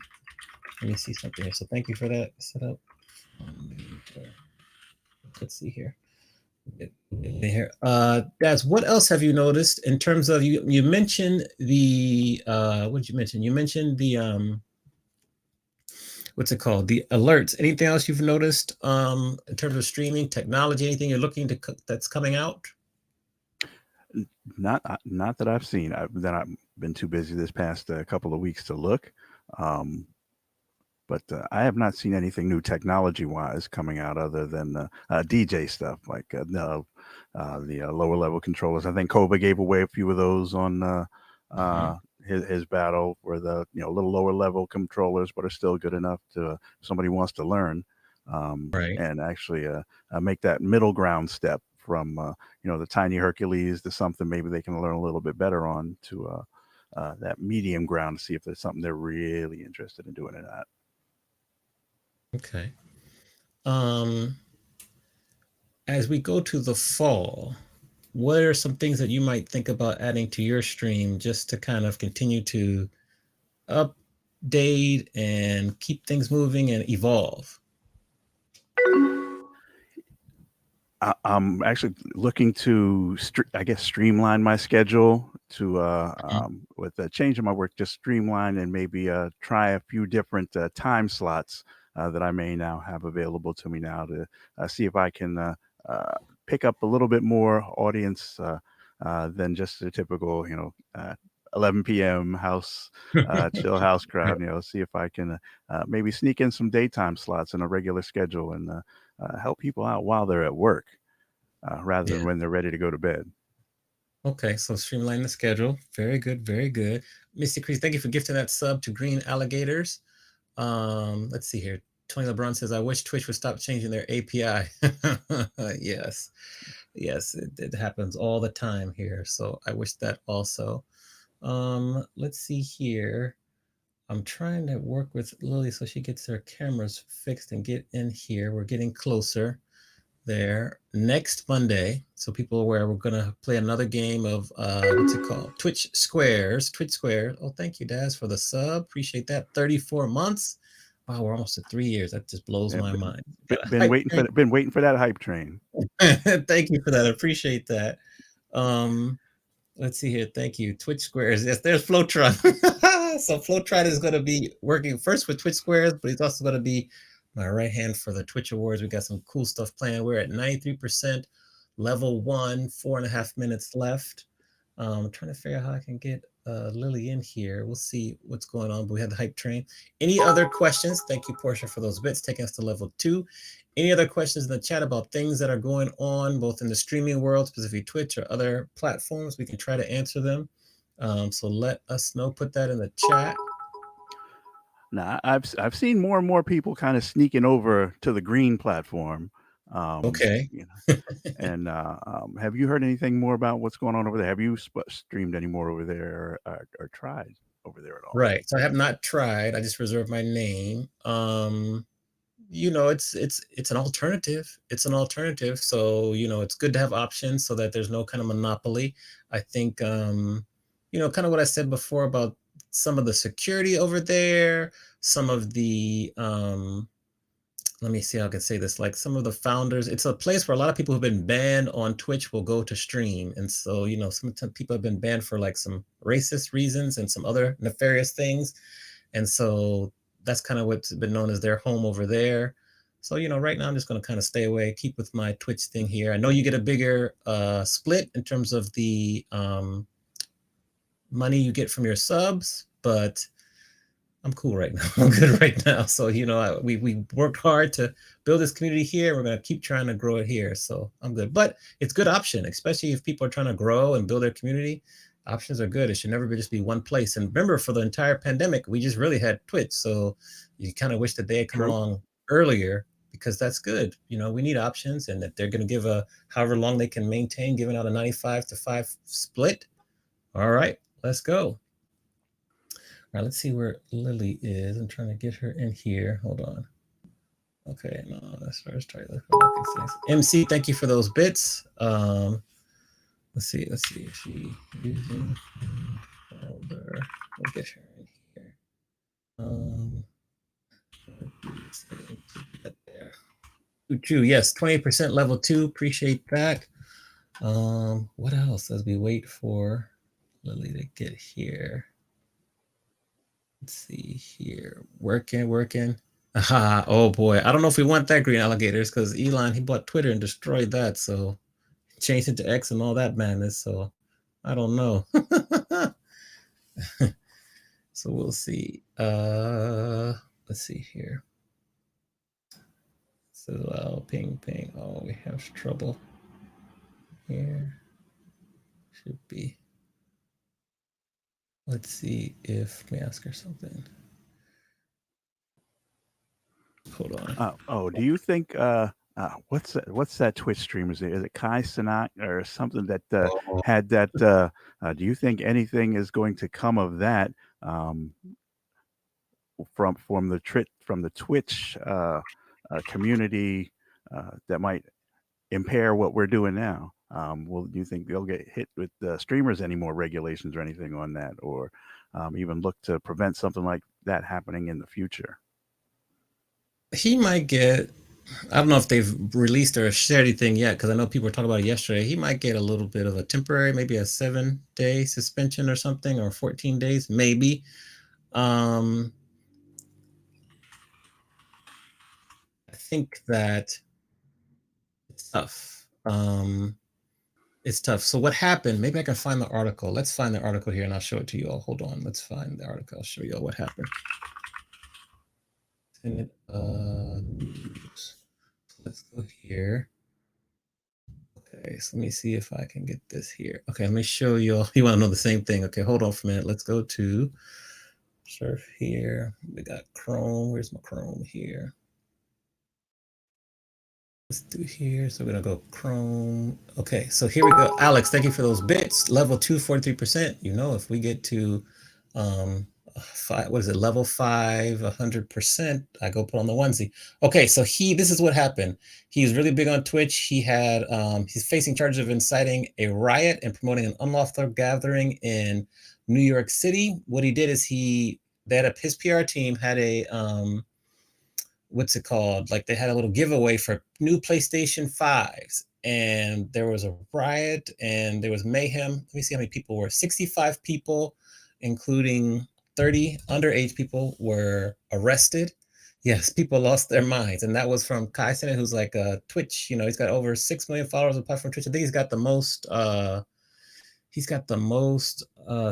me see something here. So thank you for that setup. Let's see here. Here, Daz, what else have you noticed in terms of you mentioned the what did you mention? You mentioned the what's it called? The alerts. Anything else you've noticed in terms of streaming technology? Anything you're looking to that's coming out?
Not that I've seen. I've been too busy this past couple of weeks to look. But I have not seen anything new technology-wise coming out other than DJ stuff like the lower level controllers. I think Koba gave away a few of those on
Mhm.
his battle, where the little lower level controllers, but are still good enough to if somebody wants to learn,
Right.
and actually make that middle ground step from the tiny Hercules to something maybe they can learn a little bit better on to that medium ground to see if there's something they're really interested in doing in that.
Okay. Um, as we go to the fall, what are some things that you might think about adding to your stream just to kind of continue to update and keep things moving and evolve?
I'm actually looking to, I guess, streamline my schedule to,
Mhm.
with the change in my work, just streamline and maybe try a few different time slots that I may now have available to me now to see if I can uh, pick up a little bit more audience than just the typical, 11 p.m. house, chill house crowd. See if I can maybe sneak in some daytime slots in a regular schedule and help people out while they're at work rather than
Yeah.
when they're ready to go to bed.
Okay, so streamline the schedule. Very good, very good. Misty Crease, thank you for gifting that sub to Green Alligators. Let's see here. Tony LeBron says, I wish Twitch would stop changing their API. Yes, yes, it happens all the time here. So I wish that also. Let's see here. I'm trying to work with Lily so she gets her cameras fixed and get in here. We're getting closer there. Next Monday, so people are aware, we're gonna play another game of what's it called? Twitch Squares. Twitch Squares. Oh, thank you, Daz, for the sub. Appreciate that. 34 months. Wow, we're almost at 3 years. That just blows
Yeah,
my mind.
been,
Got a
been
hype
waiting for
train.
that, been waiting for that hype train.
Thank you for that. I appreciate that. Um, let's see here. Thank you. Twitch Squares. Yes, there's Flowtron. So Flowtron is going to be working first with Twitch Squares, but he's also going to be my right hand for the Twitch Awards. We got some cool stuff planned. We're at 93%, level 1, 4.5 minutes left. I'm trying to figure out how I can get Lily in here. We'll see what's going on, but we had the hype train. Any other questions? Thank you, Portia, for those bits, taking us to level 2. Any other questions in the chat about things that are going on, both in the streaming world, specifically Twitch or other platforms? We can try to answer them. So let us know. Put that in the chat.
Now, I've seen more and more people kind of sneaking over to the green platform.
Okay.
And have you heard anything more about what's going on over there? Have you streamed any more over there or tried over there at all?
Right. So I have not tried. I just reserved my name. It's an alternative. It's an alternative. So, it's good to have options so that there's no kind of monopoly. I think kind of what I said before about some of the security over there, some of the let me see how I can say this. Like some of the founders, it's a place where a lot of people who've been banned on Twitch will go to stream. And so, some people have been banned for like some racist reasons and some other nefarious things. And so that's kind of what's been known as their home over there. So, right now I'm just going to kind of stay away, keep with my Twitch thing here. I know you get a bigger split in terms of the money you get from your subs, but I'm cool right now. I'm good right now. So, we worked hard to build this community here. We're going to keep trying to grow it here. So I'm good. But it's a good option, especially if people are trying to grow and build their community. Options are good. It should never just be one place. And remember, for the entire pandemic, we just really had Twitch. So you kind of wish that they had come
True.
along earlier because that's good. We need options, and that they're going to give however long they can maintain, giving out a 95-5 split. All right, let's go. All right, let's see where Lily is. I'm trying to get her in here. Hold on. Okay, no, let's first try this. MC, thank you for those bits. Let's see. She using folder. We'll get her in here. There. True. Yes, 20% level 2. Appreciate that. What else as we wait for Lily to get here? Let's see here. Working. Aha. Oh boy. I don't know if we want that green alligators because Elon, he bought Twitter and destroyed that. So changed it to X and all that madness. So I don't know. So we'll see. let's see here. So ping. Oh, we have trouble here. Should be. Let's see if let me ask her something. Hold on.
Do you think what's that Twitch streamer? Is it Kai Cenat or something that
Oh,
had that? Do you think anything is going to come of that from the Twitch community that might impair what we're doing now? Do you think they'll get hit with streamers any more regulations or anything on that, or even look to prevent something like that happening in the future?
he might get. I don't know if they've released or shared anything yet because I know people were talking about it yesterday. He might get a little bit of a temporary, maybe a 7-day suspension or something, or 14 days, maybe. I think that it's tough. It's tough. So what happened? Maybe I can find the article. Let's find the article here and I'll show it to you all. Hold on. Let's find the article. I'll show you all what happened. News. Let's go here. Okay, so let me see if I can get this here. Okay, let me show you all. You want to know the same thing. Okay, hold on for a minute. Let's go to surf here. We got Chrome. Where's my Chrome here? Let's do here. So we're gonna go Chrome. Okay, so here we go. Alex, thank you for those bits. Level 2, 43%. You know, if we get to level 5, 100%, I go put on the onesie. Okay, so this is what happened. He's really big on Twitch. He's facing charges of inciting a riot and promoting an unlawful gathering in New York City. What he did is his PR team had a what's it called? Like they had a little giveaway for new PlayStation 5s, and there was a riot and there was mayhem. Let me see how many people were. 65 people, including 30 underage people, were arrested. Yes, people lost their minds, and that was from Kai Cenat, who's like Twitch. You know, he's got over 6 million followers on platform Twitch. I think he's got the most.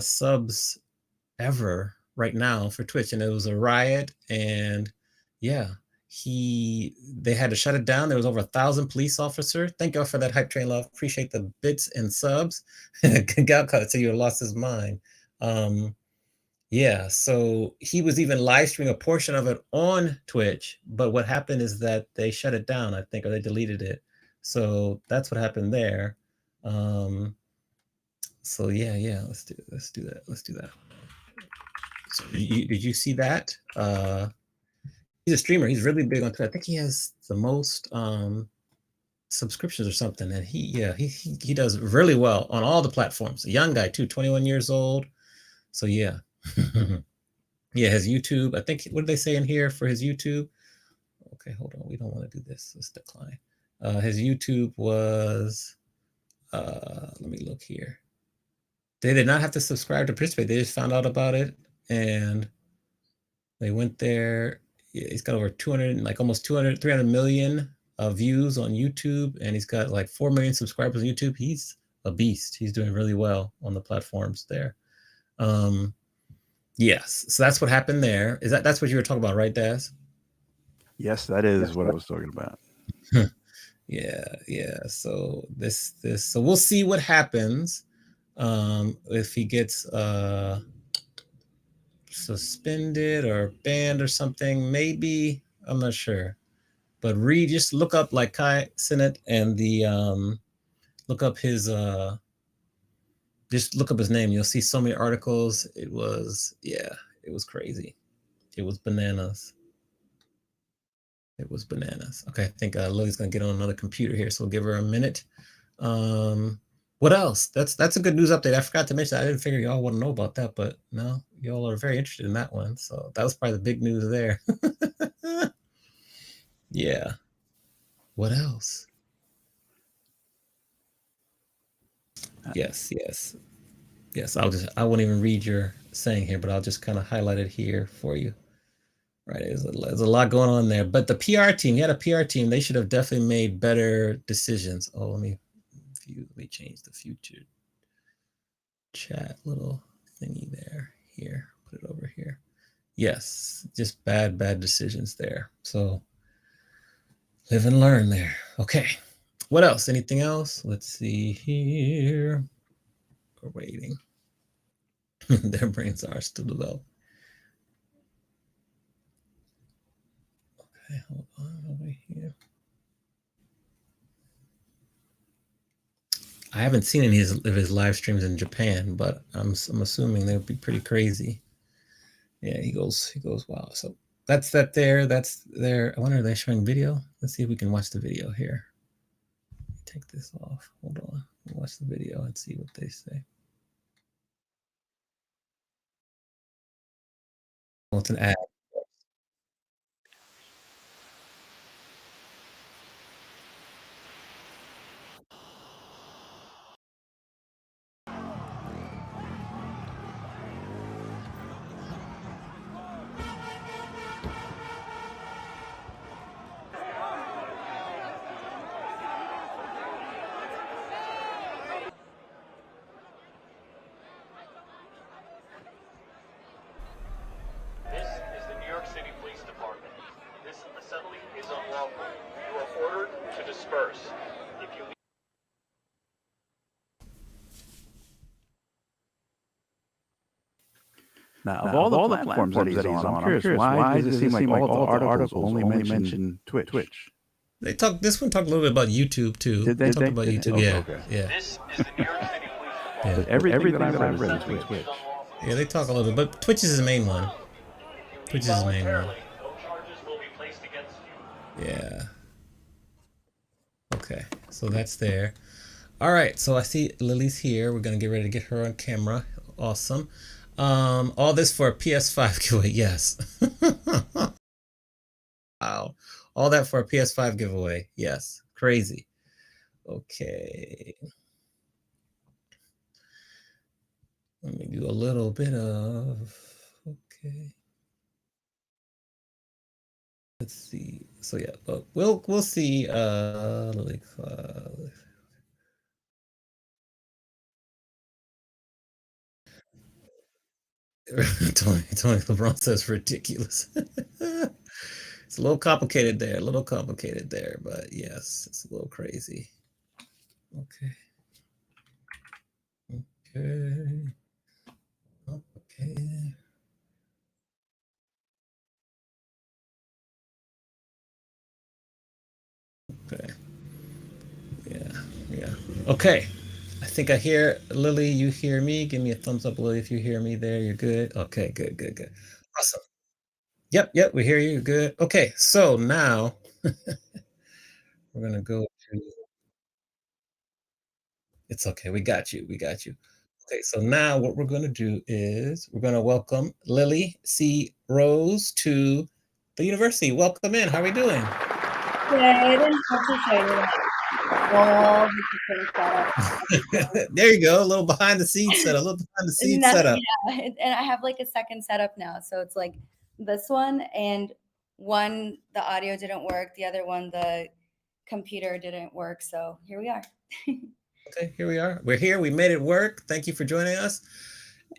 Subs ever right now for Twitch, and it was a riot. And yeah, they had to shut it down. There was over 1,000 police officers. Thank y'all for that hype train love. Appreciate the bits and subs. Gal cut so you lost his mind. Yeah, so he was even live streaming a portion of it on Twitch, but what happened is that they shut it down, I think, or they deleted it. So that's what happened there. So yeah, let's do that. So did you see that? He's a streamer. He's really big on Twitch. I think he has the most subscriptions or something. And he does really well on all the platforms. A young guy too, 21 years old. So yeah. Yeah, his YouTube. I think, what did they say in here for his YouTube? Okay, hold on. We don't want to do this. Let's decline. His YouTube was, let me look here. They did not have to subscribe to participate. They just found out about it and they went there. Yeah, he's got over 200, like almost 200, 300 million views on YouTube, and he's got like 4 million subscribers on YouTube. He's a beast. He's doing really well on the platforms there. Yes, so that's what happened there. That's what you were talking about, right, Daz?
Yes, that is what I was talking about.
Yeah. So so we'll see what happens if he gets suspended or banned or something. Maybe, I'm not sure. But just look up like Kai Cenat and look up his just look up his name. You'll see so many articles. It was crazy. It was bananas. Okay, I think Lily's gonna get on another computer here, so we'll give her a minute. What else? That's a good news update. I forgot to mention that. I didn't figure y'all want to know about that, but no, y'all are very interested in that one. So that was probably the big news there. Yeah. What else? Yes. I won't even read your saying here, but I'll just kind of highlight it here for you. Right, there's a lot going on there. But the PR team, you had a PR team, they should have definitely made better decisions. Oh, let me change the future chat little thingy there. Here, put it over here. Yes, just bad decisions there. So live and learn there. Okay. What else? Anything else? Let's see here. We're waiting. Their brains are still developed. Okay, hold on over here. I haven't seen any of his live streams in Japan, but I'm assuming they would be pretty crazy. Yeah, he goes wow. So that's that there. That's there. I wonder, are they showing video? Let's see if we can watch the video here. Take this off. Hold on. We'll watch the video and see what they say. Well, it's an ad.
This is the New York City Police Department. This assembly is unlawful. You are ordered to disperse. If you
Now, of all the platforms that he's on, I'm curious, why does it seem like all the articles only mention Twitch?
They talk. This one talked a little bit about YouTube too.
Did
They
they?
talked about
Did they?
YouTube.
Okay,
Yeah,
okay.
yeah,
This is the New York City Police
yeah.
Department.
Everything that I've read is
This
Twitch.
is unlawful.
Yeah, they talk a little bit, but Twitch is his main one.
If
Twitch
you
is
leave
his main one.
voluntarily, no charges will be placed against you.
Yeah. Okay, so that's there. All right, so I see Lily's here. We're gonna get ready to get her on camera. Awesome. All this for a PS5 giveaway. Yes. Wow. All that for a PS5 giveaway. Yes. Crazy. Okay. Let me do a little bit of. Okay. Let's see. So yeah, we'll see. Lily. Tony LeBron says ridiculous. It's a little complicated there, but yes, it's a little crazy. Okay. Okay. Okay. Okay. Yeah. Yeah. Okay. I think I hear Lily. You hear me? Give me a thumbs up, Lily, if you hear me there. You're good. Okay. Good. Awesome. Yep. We hear you. Good. Okay. So now we're gonna go to. It's okay. We got you. Okay, so now what we're going to do is we're going to welcome Lily C. Rose to the university. Welcome in. How are we doing?
Good. How to show you all the different setups.
There you go. A little behind the scenes setup. Setup.
Yeah, and I have like a second setup now. So it's like this one and one, the audio didn't work. The other one, the computer didn't work. So here we are.
Okay, here we are. We're here. We made it work. Thank you for joining us.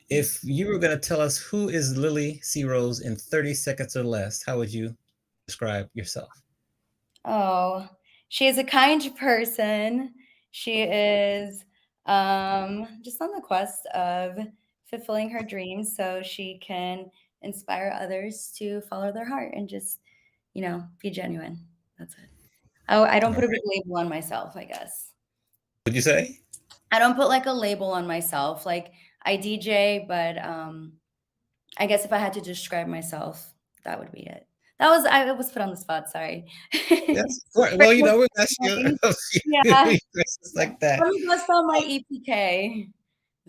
If you were going to tell us who is Lily C. Rose in 30 seconds or less, how would you describe yourself?
Oh, she is a kind person. She is just on the quest of fulfilling her dreams so she can inspire others to follow their heart and just, be genuine. That's it. Oh, I don't put a big label on myself, I guess.
What'd you say?
I don't put like a label on myself. Like I DJ, but I guess if I had to describe myself, that would be it. I was put on the spot, sorry.
Yes. Well, we're not
Yeah.
like that.
Let me bust on my EPK.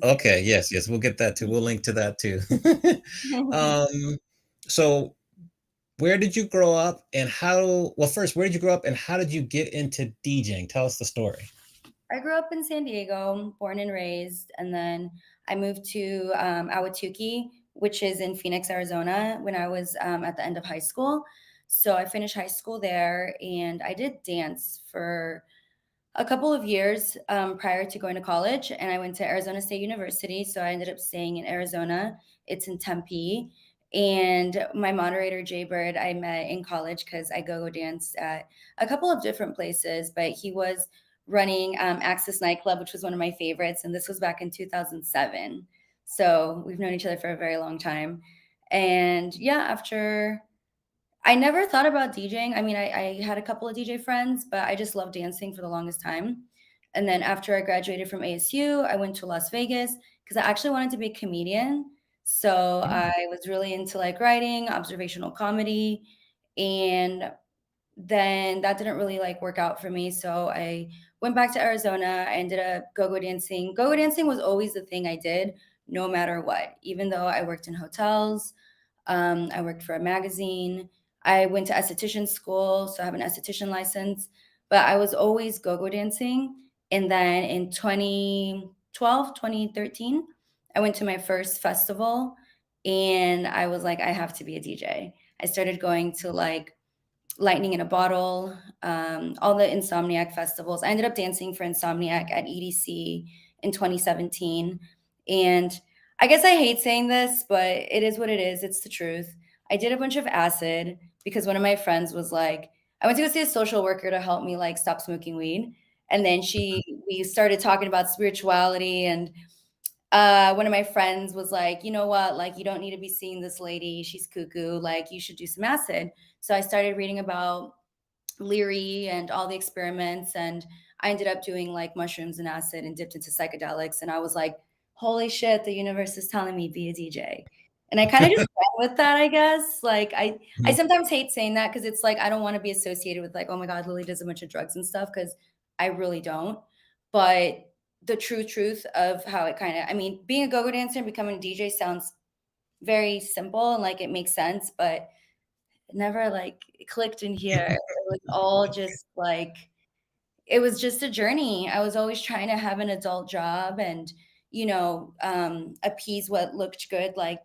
Okay, yes, we'll get that too. We'll link to that too. So where did you grow up and first, where did you grow up and how did you get into DJing? Tell us the story.
I grew up in San Diego, born and raised, and then I moved to Ahwatukee, which is in Phoenix, Arizona, when I was at the end of high school. So I finished high school there, and I did dance for a couple of years prior to going to college, and I went to Arizona State University. So I ended up staying in Arizona. It's in Tempe, And my moderator, Jay Bird, I met in college because I go danced at a couple of different places, but he was running Access Nightclub, which was one of my favorites. And this was back in 2007. So we've known each other for a very long time. And yeah, after I never thought about DJing. I mean, I had a couple of DJ friends, but I just loved dancing for the longest time. And then after I graduated from ASU, I went to Las Vegas because I actually wanted to be a comedian. So I was really into like writing, observational comedy, and then that didn't really like work out for me. So I went back to Arizona. I ended up go-go dancing. Go-go dancing was always the thing I did no matter what, even though I worked in hotels. I worked for a magazine. I went to esthetician school, so I have an esthetician license, but I was always go-go dancing. And then in 2012, 2013, I went to my first festival and I was like, I have to be a DJ. I started going to like Lightning in a Bottle, all the Insomniac festivals. I ended up dancing for Insomniac at EDC in 2017. And I guess I hate saying this, but it is what it is. It's the truth. I did a bunch of acid because one of my friends was like, I went to go see a social worker to help me like stop smoking weed. And then we started talking about spirituality, and one of my friends was like, you know what, like you don't need to be seeing this lady, she's cuckoo, like you should do some acid. So I started reading about Leary and all the experiments, and I ended up doing like mushrooms and acid and dipped into psychedelics, and I was like, holy shit, the universe is telling me be a DJ. And I kind of just went with that, I guess. Like I sometimes hate saying that because it's like I don't want to be associated with like, oh my God, Lily does a bunch of drugs and stuff, because I really don't. But the true truth of how it kind of, I mean, being a go-go dancer and becoming a DJ sounds very simple and like it makes sense, but it never like clicked in here. It was all just like, it was just a journey. I was always trying to have an adult job and, appease what looked good, like,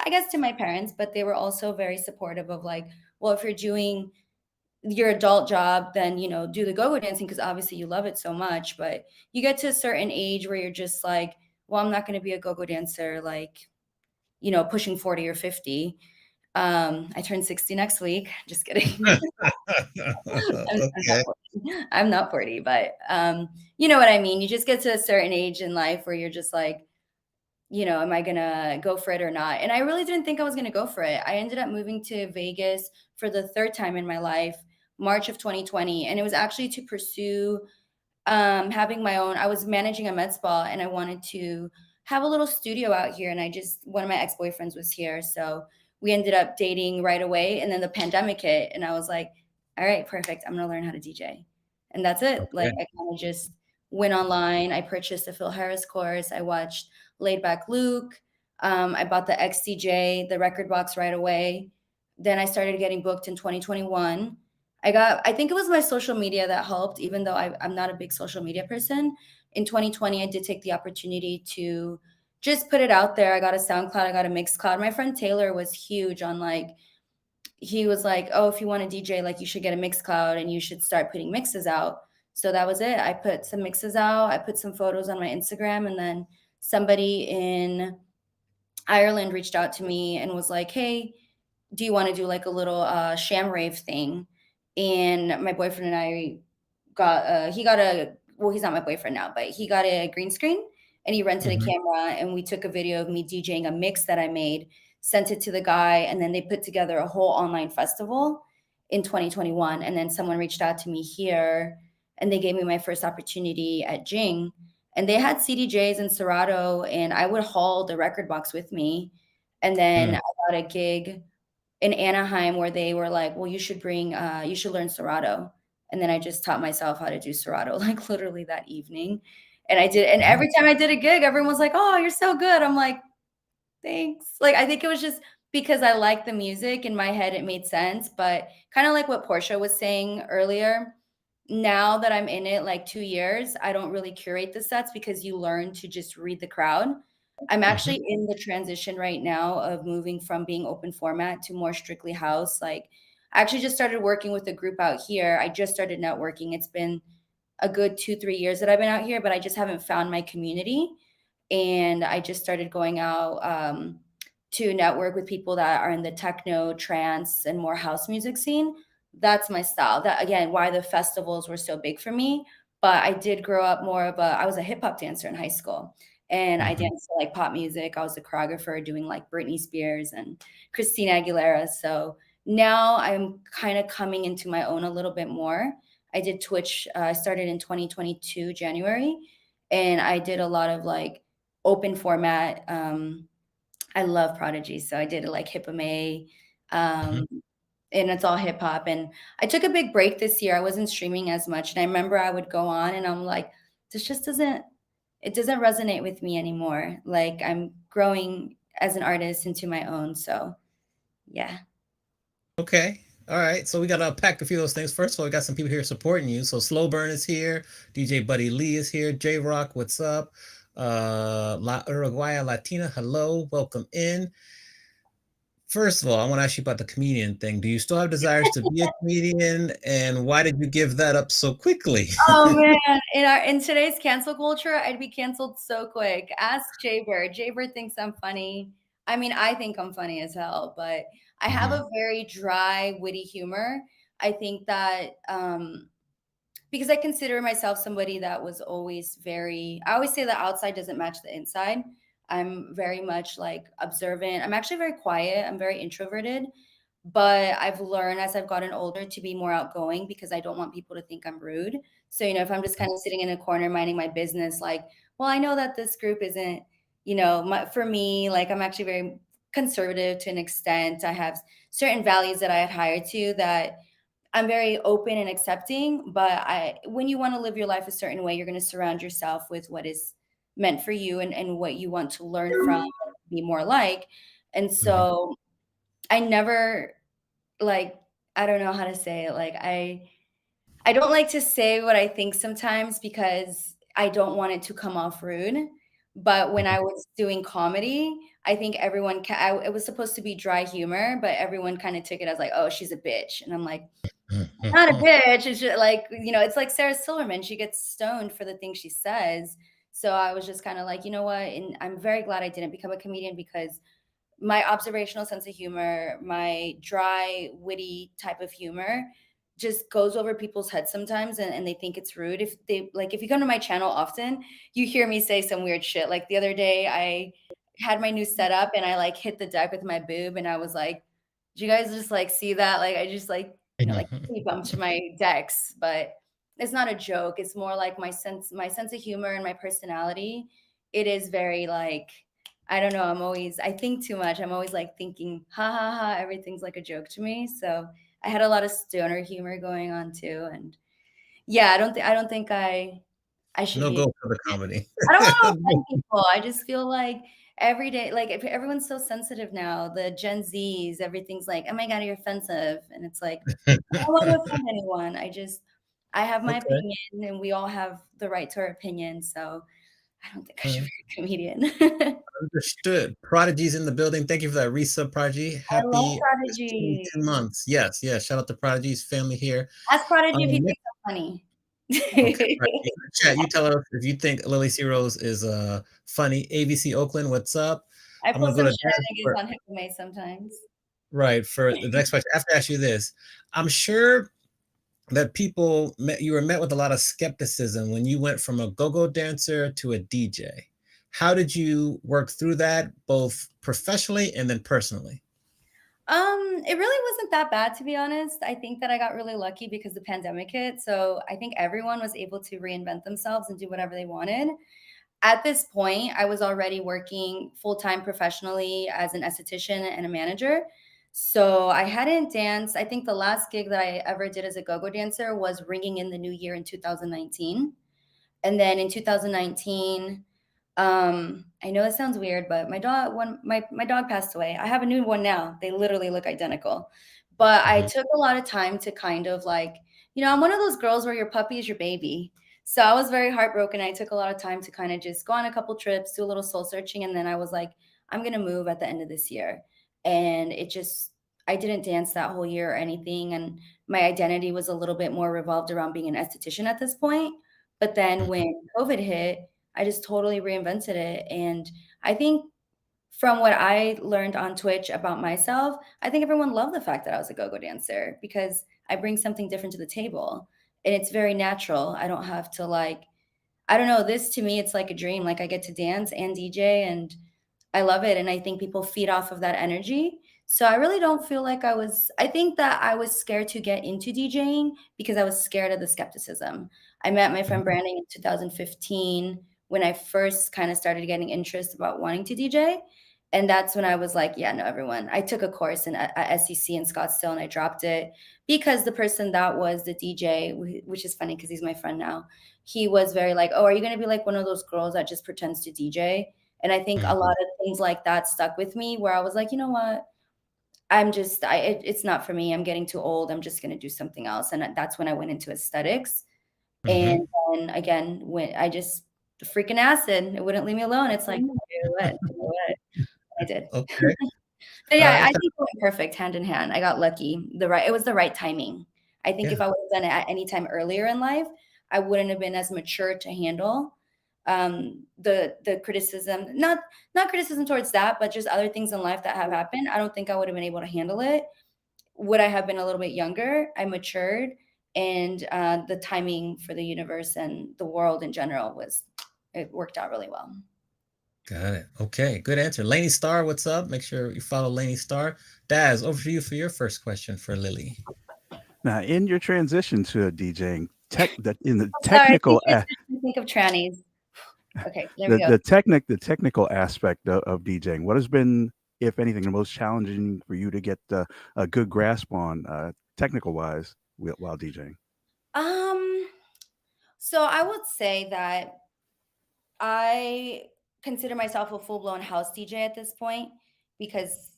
I guess to my parents, but they were also very supportive of like, well, if you're doing your adult job, then, do the go-go dancing because obviously you love it so much. But you get to a certain age where you're just like, well, I'm not going to be a go-go dancer, like, pushing 40 or 50. I turn 60 next week. Just kidding. I'm not
Okay.
40. I'm not 40, but you know what I mean? You just get to a certain age in life where you're just like, am I gonna go for it or not? And I really didn't think I was gonna go for it. I ended up moving to Vegas for the third time in my life, March of 2020. And it was actually to pursue having my own. I was managing a med spa and I wanted to have a little studio out here. And one of my ex-boyfriends was here. So we ended up dating right away. And then the pandemic hit and I was like, all right, perfect. I'm gonna learn how to DJ. And that's it. Like
Okay.
I kind of just went online. I purchased a Phil Harris course. I watched Laid Back Luke. I bought the XDJ, the record box right away. Then I started getting booked in 2021. I think it was my social media that helped, even though I'm not a big social media person. In 2020, I did take the opportunity to just put it out there. I got a SoundCloud, I got a Mixcloud. My friend Taylor was huge on like, he was like, oh, if you want to DJ, like you should get a Mixcloud and you should start putting mixes out. So that was it. I put some mixes out. I put some photos on my Instagram, and then somebody in Ireland reached out to me and was like, hey, do you want to do like a little sham rave thing? And my boyfriend and I he got well, he's not my boyfriend now, but he got a green screen and he rented a
Mhm.
camera, and we took a video of me DJing a mix that I made, sent it to the guy, and then they put together a whole online festival in 2021. And then someone reached out to me here and they gave me my first opportunity at Jing, and they had CDJs and Serato, and I would haul the record box with me. And then
Mm.
I got a gig in Anaheim where they were like, well, you should learn Serato. And then I just taught myself how to do Serato, like literally that evening. And I did. And every time I did a gig, everyone was like, oh, you're so good. I'm like, thanks. Like, I think it was just because I liked the music in my head, it made sense. But kind of like what Portia was saying earlier, now that I'm in it like 2 years, I don't really curate the sets because you learn to just read the crowd. I'm
Mhm.
actually in the transition right now of moving from being open format to more strictly house. Like, I actually just started working with a group out here. I just started networking. It's been a good 2, 3 years that I've been out here, but I just haven't found my community. And I just started going out to network with people that are in the techno, trance, and more house music scene. That's my style. That again, why the festivals were so big for me. But I did grow up more of a I was a hip hop dancer in high school. And I
Mhm.
danced to like pop music. I was a choreographer doing like Britney Spears and Christina Aguilera. So now I'm kind of coming into my own a little bit more. I did Twitch. I started in 2022 January, and I did a lot of like open format. I love Prodigy, so I did like Hip May,
Mhm.
and it's all hip hop. And I took a big break this year. I wasn't streaming as much, and I remember I would go on, and I'm like, this just doesn't it doesn't resonate with me anymore. Like I'm growing as an artist into my own. So yeah.
Okay. All right. So we got to unpack a few of those things. First of all, we got some people here supporting you. So Slow Burn is here. DJ Buddy Lee is here. J Rock, what's up? La Uruguaya Latina, hello. Welcome in. First of all, I want to ask you about the comedian thing. Do you still have desires to be a comedian? And why did you give that up so quickly?
Oh man, in today's cancel culture, I'd be canceled so quick. Ask Jaybird. Jaybird thinks I'm funny. I mean, I think I'm funny as hell, but I have
Mhm.
a very dry, witty humor. I think that because I consider myself somebody that was always very, I always say the outside doesn't match the inside. I'm very much like observant. I'm actually very quiet. I'm very introverted, but I've learned as I've gotten older to be more outgoing because I don't want people to think I'm rude. So, if I'm just kind of sitting in a corner minding my business, like, well, I know that this group isn't, for me, like I'm actually very conservative to an extent. I have certain values that I adhere to that I'm very open and accepting, but when you want to live your life a certain way, you're going to surround yourself with what is meant for you and what you want to learn from, be more like. And
Mhm.
so I never like, I don't know how to say it. Like I don't like to say what I think sometimes because I don't want it to come off rude. But when
Mhm.
I was doing comedy, I think it was supposed to be dry humor, but everyone kind of took it as like, oh, she's a bitch. And I'm like, not a
Mhm.
bitch. It's just like, it's like Sarah Silverman. She gets stoned for the things she says. So I was just kind of like, you know what? And I'm very glad I didn't become a comedian because my observational sense of humor, my dry, witty type of humor just goes over people's heads sometimes and they think it's rude. If you come to my channel often, you hear me say some weird shit. Like the other day, I had my new setup and I like hit the deck with my boob and I was like, "Do you guys just like see that?" Like I just like, like bumped my decks, but it's not a joke. It's more like my sense of humor and my personality. It is very like I don't know. I think too much. I'm always like thinking, ha ha ha, everything's like a joke to me. So I had a lot of stoner humor going on too. And yeah, I don't think I should
No
be.
go for the comedy.
I don't want to offend people. I just feel like every day, like if everyone's so sensitive now, the Gen Zs, everything's like, oh my God, you're offensive. And it's like, I don't want to offend anyone. I have my
Okay.
opinion and we all have the right to our opinion. So I don't think I should
Uh,
be a comedian.
Understood. Prodigy's in the building. Thank you for that resub, Prodigy.
I love
Happy
Prodigy.
2 months. Yes, yes. Shout out to Prodigy's family here.
Ask Prodigy if he
Nick,
thinks I'm funny.
okay, right. In the chat, you tell us if you think Lily C. Rose is funny. ABC Oakland, what's up?
I
I'm gonna
pull
go
some
to Dan
shenanigans
for
on Hippomates sometimes.
right for the next question. I have to ask you this. I'm sure that you were met with a lot of skepticism when you went from a go-go dancer to a DJ. How did you work through that, both professionally and then personally?
It really wasn't that bad to be honest. I think that I got really lucky because the pandemic hit. So I think everyone was able to reinvent themselves and do whatever they wanted. At this point, I was already working full-time professionally as an esthetician and a manager. So I hadn't danced. I think the last gig that I ever did as a go-go dancer was ringing in the new year in 2019. And then in 2019, I know it sounds weird, but my dog passed away. I have a new one now. They literally look identical. But I
Mhm.
took a lot of time to kind of like, I'm one of those girls where your puppy is your baby. So I was very heartbroken. I took a lot of time to kind of just go on a couple trips, do a little soul searching, and then I was like, I'm gonna move at the end of this year. And I didn't dance that whole year or anything. And my identity was a little bit more revolved around being an esthetician at this point. But then
Mhm.
when COVID hit, I just totally reinvented it. And I think from what I learned on Twitch about myself, I think everyone loved the fact that I was a go-go dancer because I bring something different to the table. And it's very natural. I don't have to like, I don't know, this to me, it's like a dream. Like I get to dance and DJ and I love it. And I think people feed off of that energy. So I really don't feel like I think that I was scared to get into DJing because I was scared of the skepticism. I met my friend Brandon in 2015 when I first kind of started getting interest about wanting to DJ. And that's when I was like, yeah, no, everyone. I took a course at SEC in Scottsdale and I dropped it because the person that was the DJ, which is funny because he's my friend now, he was very like, oh, are you going to be like one of those girls that just pretends to DJ? And I think a lot of things like that stuck with me where I was like, you know what? It's not for me. I'm getting too old. I'm just going to do something else. And that's when I went into aesthetics. And then again, when I just freaking acid, it wouldn't leave me alone. It's like, do it. I did.
Okay.
So
All
yeah,
right.
I think it went perfect hand in hand. I got lucky. It was the right timing. I think if
Yeah.
I would have done it at any time earlier in life, I wouldn't have been as mature to handle the criticism, not criticism towards that, but just other things in life that have happened. I don't think I would have been able to handle it. Would I have been a little bit younger? I matured, and the timing for the universe and the world in general it worked out really well.
Got it. Okay. Good answer. Laney Star, what's up? Make sure you follow Laney Star. Daz, over to you for your first question for Lily.
Now, in your transition to DJing, in the
Sorry,
technical,
think of trannies. Okay, there we go.
the technical aspect of DJing, what has been, if anything, the most challenging for you to get a good grasp on, technical wise, while DJing?
So I would say that I consider myself a full-blown house DJ at this point because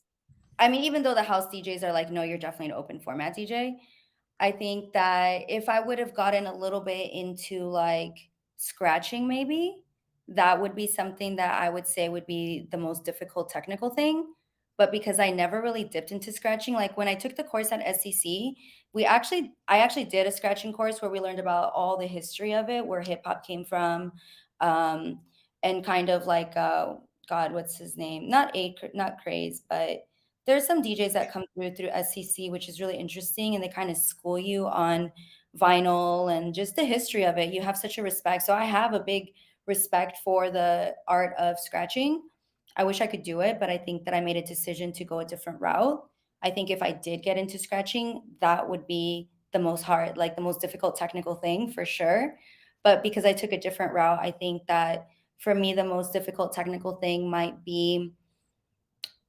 I mean, even though the house DJs are like, no, you're definitely an open format DJ. I think that if I would have gotten a little bit into like scratching, maybe that would be something that I would say would be the most difficult technical thing. But because I never really dipped into scratching, like when I took the course at SCC, I actually did a scratching course where we learned about all the history of it, where hip hop came from, um, and kind of like God, what's his name? Not Craze, but there's some DJs that come through SCC, which is really interesting, and they kind of school you on vinyl and just the history of it. You have such a respect. So I have a big respect for the art of scratching. I wish I could do it, but I think that I made a decision to go a different route. I think if I did get into scratching, that would be the most hard, like the most difficult technical thing for sure. But because I took a different route, I think that for me, the most difficult technical thing might be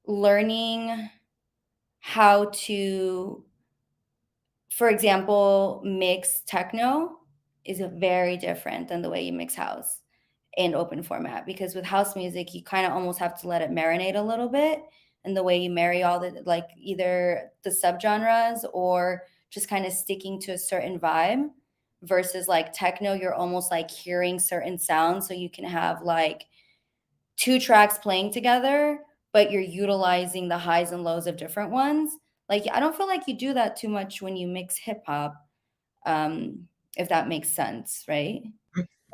learning how to, for example, mix techno is very different than the way you mix house in open format, because with house music you kind of almost have to let it marinate a little bit, and the way you marry all the like either the subgenres or just kind of sticking to a certain vibe, versus like techno you're almost like hearing certain sounds, so you can have like two tracks playing together, but you're utilizing the highs and lows of different ones. Like, I don't feel like you do that too much when you mix hip hop, if that makes sense, right?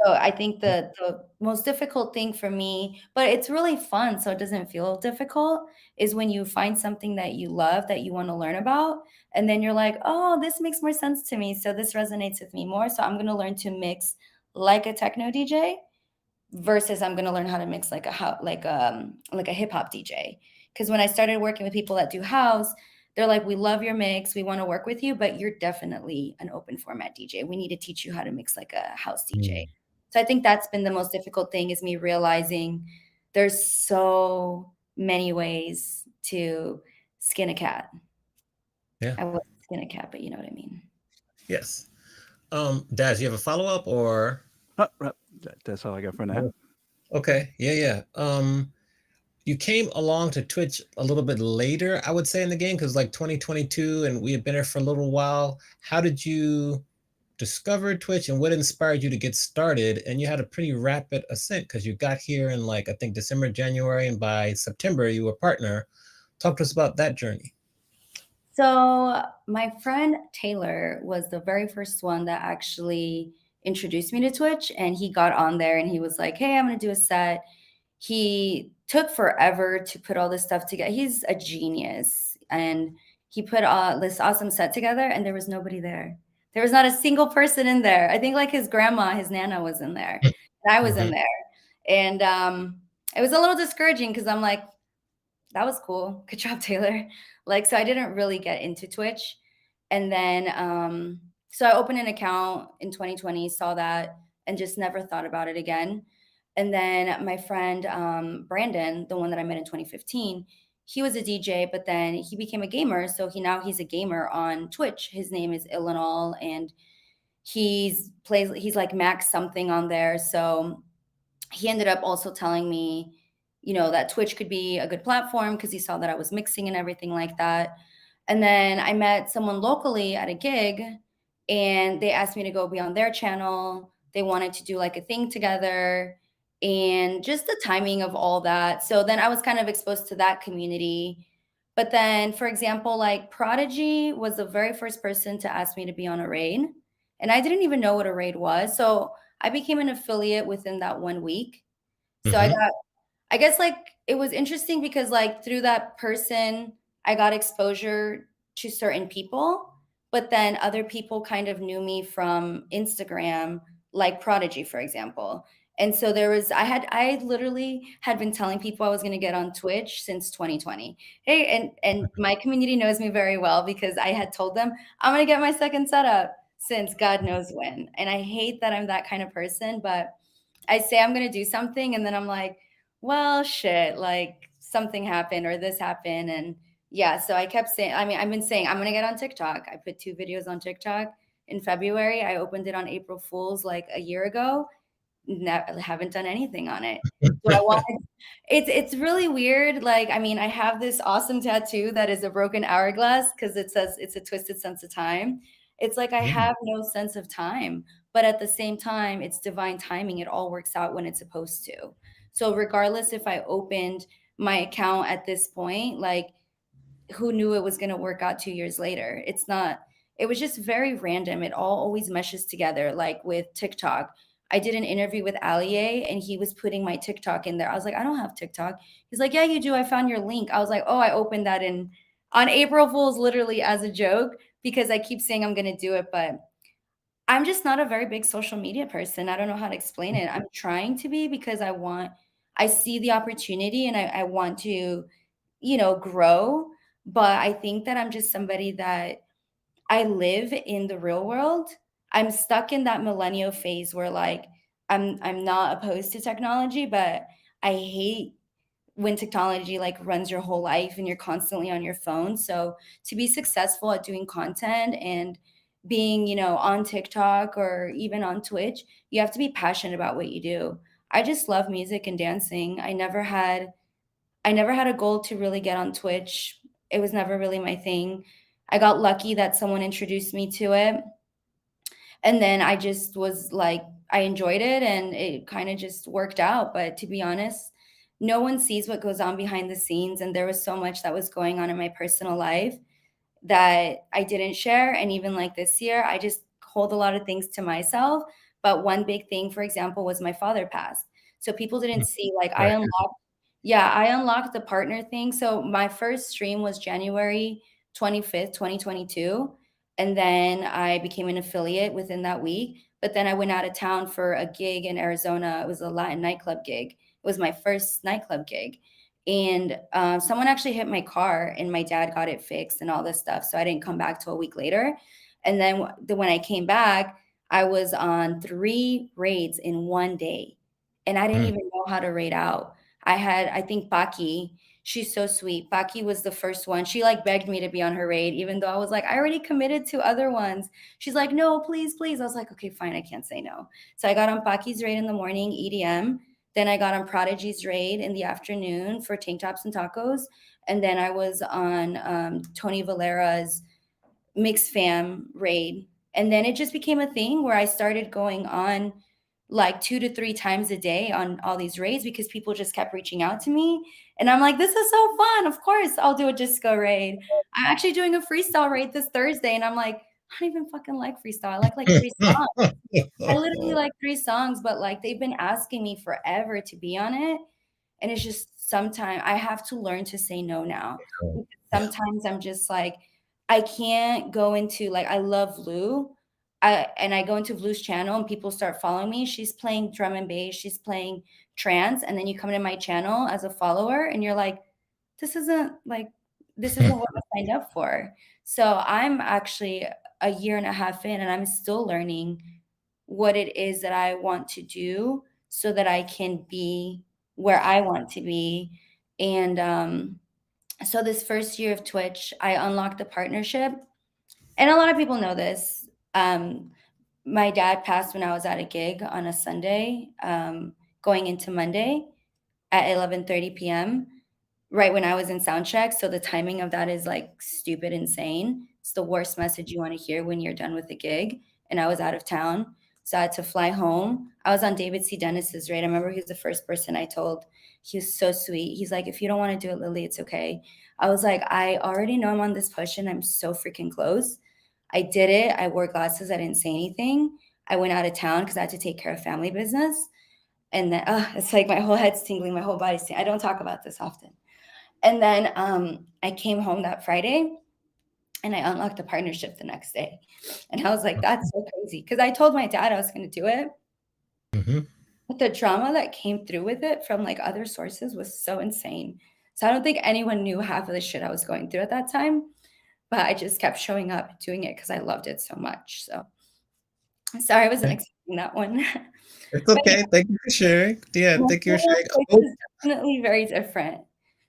So I think the most difficult thing for me, but it's really fun, so it doesn't feel difficult, is when you find something that you love, that you want to learn about, and then you're like, oh, this makes more sense to me, so this resonates with me more, so I'm going to learn to mix like a techno DJ versus I'm going to learn how to mix like a hip hop DJ. Because when I started working with people that do house, they're like, we love your mix, we want to work with you, but you're definitely an open format DJ. We need to teach you how to mix like a house DJ. So I think that's been the most difficult thing, is me realizing there's so many ways to skin a cat.
Yeah.
I wouldn't skin a cat, but you know what I mean.
Yes. Daz, you have a follow-up or?
That's all I got for now.
Okay. Yeah. You came along to Twitch a little bit later, I would say, in the game, because like 2022, and we had been here for a little while. How did you discover Twitch, and what inspired you to get started? And you had a pretty rapid ascent because you got here in like, I think, December, January, and by September you were a partner. Talk to us about that journey.
So my friend Taylor was the very first one that actually introduced me to Twitch, and he got on there and he was like, hey, I'm going to do a set. He took forever to put all this stuff together. He's a genius, and he put this awesome set together, and there was nobody there. There was not a single person in there. I think like his grandma, his nana was in there, and I was in
Mhm.
there, and it was a little discouraging because I'm like, that was cool. Good job, Taylor. Like, so I didn't really get into Twitch. And then, so I opened an account in 2020, saw that, and just never thought about it again. And then my friend, Brandon, the one that I met in 2015, he was a DJ, but then he became a gamer. So he's a gamer on Twitch. His name is Illinol, and he's like Max something on there. So he ended up also telling me, that Twitch could be a good platform because he saw that I was mixing and everything like that. And then I met someone locally at a gig, and they asked me to go be on their channel. They wanted to do like a thing together, and just the timing of all that. So then I was kind of exposed to that community. But then, for example, like Prodigy was the very first person to ask me to be on a raid, and I didn't even know what a raid was. So I became an affiliate within that 1 week. So
Mhm.
I guess like it was interesting because like through that person, I got exposure to certain people, but then other people kind of knew me from Instagram, like Prodigy, for example. And so I literally had been telling people I was going to get on Twitch since 2020. Hey, and my community knows me very well because I had told them I'm going to get my second setup since God knows when. And I hate that I'm that kind of person, but I say I'm going to do something and then I'm like, well, shit, like something happened or this happened. And yeah, so I kept saying, I mean, I've been saying I'm going to get on TikTok. I put 2 videos on TikTok in February. I opened it on April Fool's like a year ago. Haven't done anything on it. So I wanted, it's really weird. Like, I mean, I have this awesome tattoo that is a broken hourglass because it says it's a twisted sense of time. It's like I
Mm.
have no sense of time, but at the same time, it's divine timing. It all works out when it's supposed to. So regardless if I opened my account at this point, like who knew it was going to work out 2 years later? It's not, it was just very random. It all always meshes together. Like with TikTok, I did an interview with Allier and he was putting my TikTok in there. I was like, I don't have TikTok. He's like, yeah, you do. I found your link. I was like, oh, I opened that in on April Fool's literally as a joke because I keep saying I'm going to do it, but I'm just not a very big social media person. I don't know how to explain it. I'm trying to be because I see the opportunity and I want to, grow. But I think that I'm just somebody that I live in the real world. I'm stuck in that millennial phase where like I'm not opposed to technology, but I hate when technology like runs your whole life and you're constantly on your phone. So to be successful at doing content and being, on TikTok or even on Twitch, you have to be passionate about what you do. I just love music and dancing. I never had a goal to really get on Twitch. It was never really my thing. I got lucky that someone introduced me to it. And then I just was like, I enjoyed it and it kind of just worked out. But to be honest, no one sees what goes on behind the scenes. And there was so much that was going on in my personal life that I didn't share. And even like this year, I just hold a lot of things to myself. But one big thing, for example, was my father passed. So people didn't see like
Right.
I unlocked the partner thing. So my first stream was January 25th, 2022. And then I became an affiliate within that week. But then I went out of town for a gig in Arizona. It was a Latin nightclub gig. It was my first nightclub gig. And someone actually hit my car and my dad got it fixed and all this stuff. So I didn't come back till a week later. And then when I came back, I was on 3 raids in one day. And I didn't
Mm.
even know how to raid out. I think Baki, she's so sweet. Baki was the first one. She like begged me to be on her raid, even though I was like, I already committed to other ones. She's like, no, please, please. I was like, okay, fine. I can't say no. So I got on Baki's raid in the morning, EDM. Then I got on Prodigy's raid in the afternoon for tank tops and tacos. And then I was on Tony Valera's mixed fam raid. And then it just became a thing where I started going on like 2 to 3 times a day on all these raids because people just kept reaching out to me. And I'm like, this is so fun. Of course, I'll do a disco raid. I'm actually doing a freestyle raid this Thursday. And I'm like, I don't even fucking like freestyle. I like 3 songs. I literally like 3 songs, but like they've been asking me forever to be on it. And it's just sometimes I have to learn to say no now.
Oh,
Because
yeah.
sometimes I'm just like, I can't go into like I love Lou. I go into Blue's channel and people start following me. She's playing drum and bass, she's playing trance, and then you come to my channel as a follower and you're like, this isn't like this isn't what I signed up for. So I'm actually a year and a half in and I'm still learning what it is that I want to do so that I can be where I want to be. And so this first year of Twitch, I unlocked the partnership. And a lot of people know this. My dad passed when I was at a gig on a Sunday, going into Monday at 11:30 p.m. right when I was in sound check. So the timing of that is like stupid insane. It's the worst message you want to hear when you're done with the gig. And I was out of town. So I had to fly home. I was on David C. Dennis's rate. I remember he was the first person I told. He was so sweet. He's like, if you don't want to do it, Lily, it's okay. I was like, I already know I'm on this push and I'm so freaking close. I did it. I wore glasses. I didn't say anything. I went out of town because I had to take care of family business. And then it's like my whole head's tingling, my whole body's tingling. I don't talk about this often. And then I came home that Friday and I unlocked the partnership the next day. And I was like, that's so crazy. Because I told my dad I was going to do it.
Mm-hmm.
But the drama that came through with it from like other sources was so insane. So I don't think anyone knew half of the shit I was going through at that time. But I just kept showing up doing it because I loved it so much. So sorry, I wasn't expecting that one.
It's
But
okay. Thank you for sharing. Yeah,
yeah,
thank you for sharing.
it
Oh,
was definitely very different.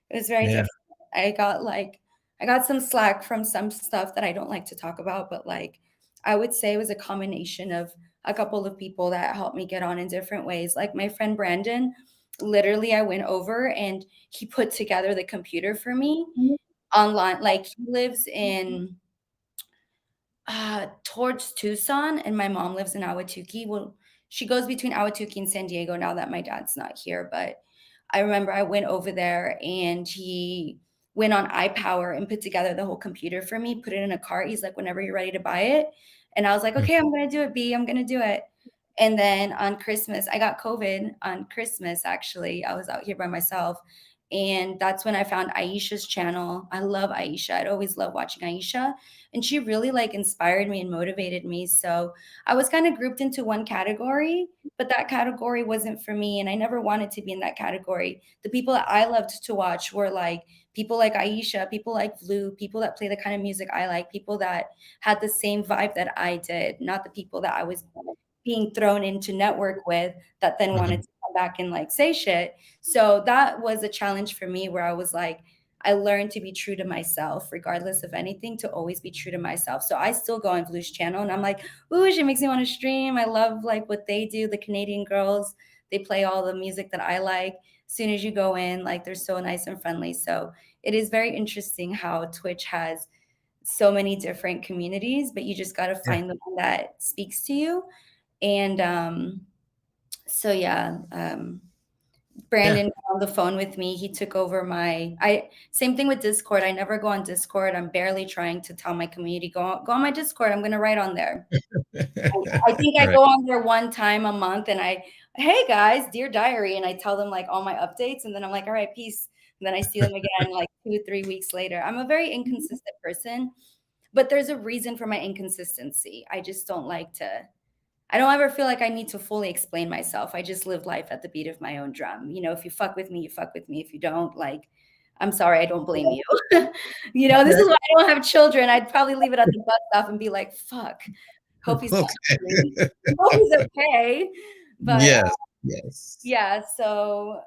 It was very
yeah.
different. I got some slack from some stuff that I don't like to talk about, but like I would say it was a combination of a couple of people that helped me get on in different ways. Like my friend Brandon, literally I went over and he put together the computer for me online. Like he lives in towards Tucson, and my mom lives in Ahwatukee. Well, she goes between Ahwatukee and San Diego now that my dad's not here. But I remember I went over there and he went on iPower and put together the whole computer for me, put it in a cart. He's like, whenever you're ready to buy it. And I was like, okay, I'm gonna do it, B. I'm gonna do it. And then on Christmas, I got COVID on Christmas, actually. I was out here by myself. And that's when I found Aisha's channel. I love Aisha. I'd always loved watching Aisha. And she really like inspired me and motivated me. So I was kind of grouped into one category, but that category wasn't for me. And I never wanted to be in that category. The people that I loved to watch were like people like Aisha, people like Blue, people that play the kind of music I like, people that had the same vibe that I did, not the people that I was being thrown into network with that then wanted
Mhm.
to come back and like say shit. So that was a challenge for me where I was like, I learned to be true to myself, regardless of anything, to always be true to myself. So I still go on Blue's channel and I'm like, ooh, she makes me want to stream. I love like what they do. The Canadian girls, they play all the music that I like. As soon as you go in, like they're so nice and friendly. So it is very interesting how Twitch has so many different communities, but you just got to
Yeah.
find the one that speaks to you. And so yeah,
Yeah.
Brandon got on the phone with me. He took over I same thing with Discord. I never go on Discord. I'm barely trying to tell my community, go on my Discord. I'm gonna write on there. I think I
Right.
go on there one time a month and hey guys, dear diary, and I tell them like all my updates, and then I'm like, all right, peace. And then I see them again like 2 3 weeks later. I'm a very inconsistent person, but there's a reason for my inconsistency. I just don't like to I don't ever feel like I need to fully explain myself. I just live life at the beat of my own drum. You know, if you fuck with me, you fuck with me. If you don't, like, I'm sorry, I don't blame you. This is why I don't have children. I'd probably leave it at the bus stop and be like, fuck, hope he's
Okay.
hope he's okay. But
Yes. Yes.
yeah, so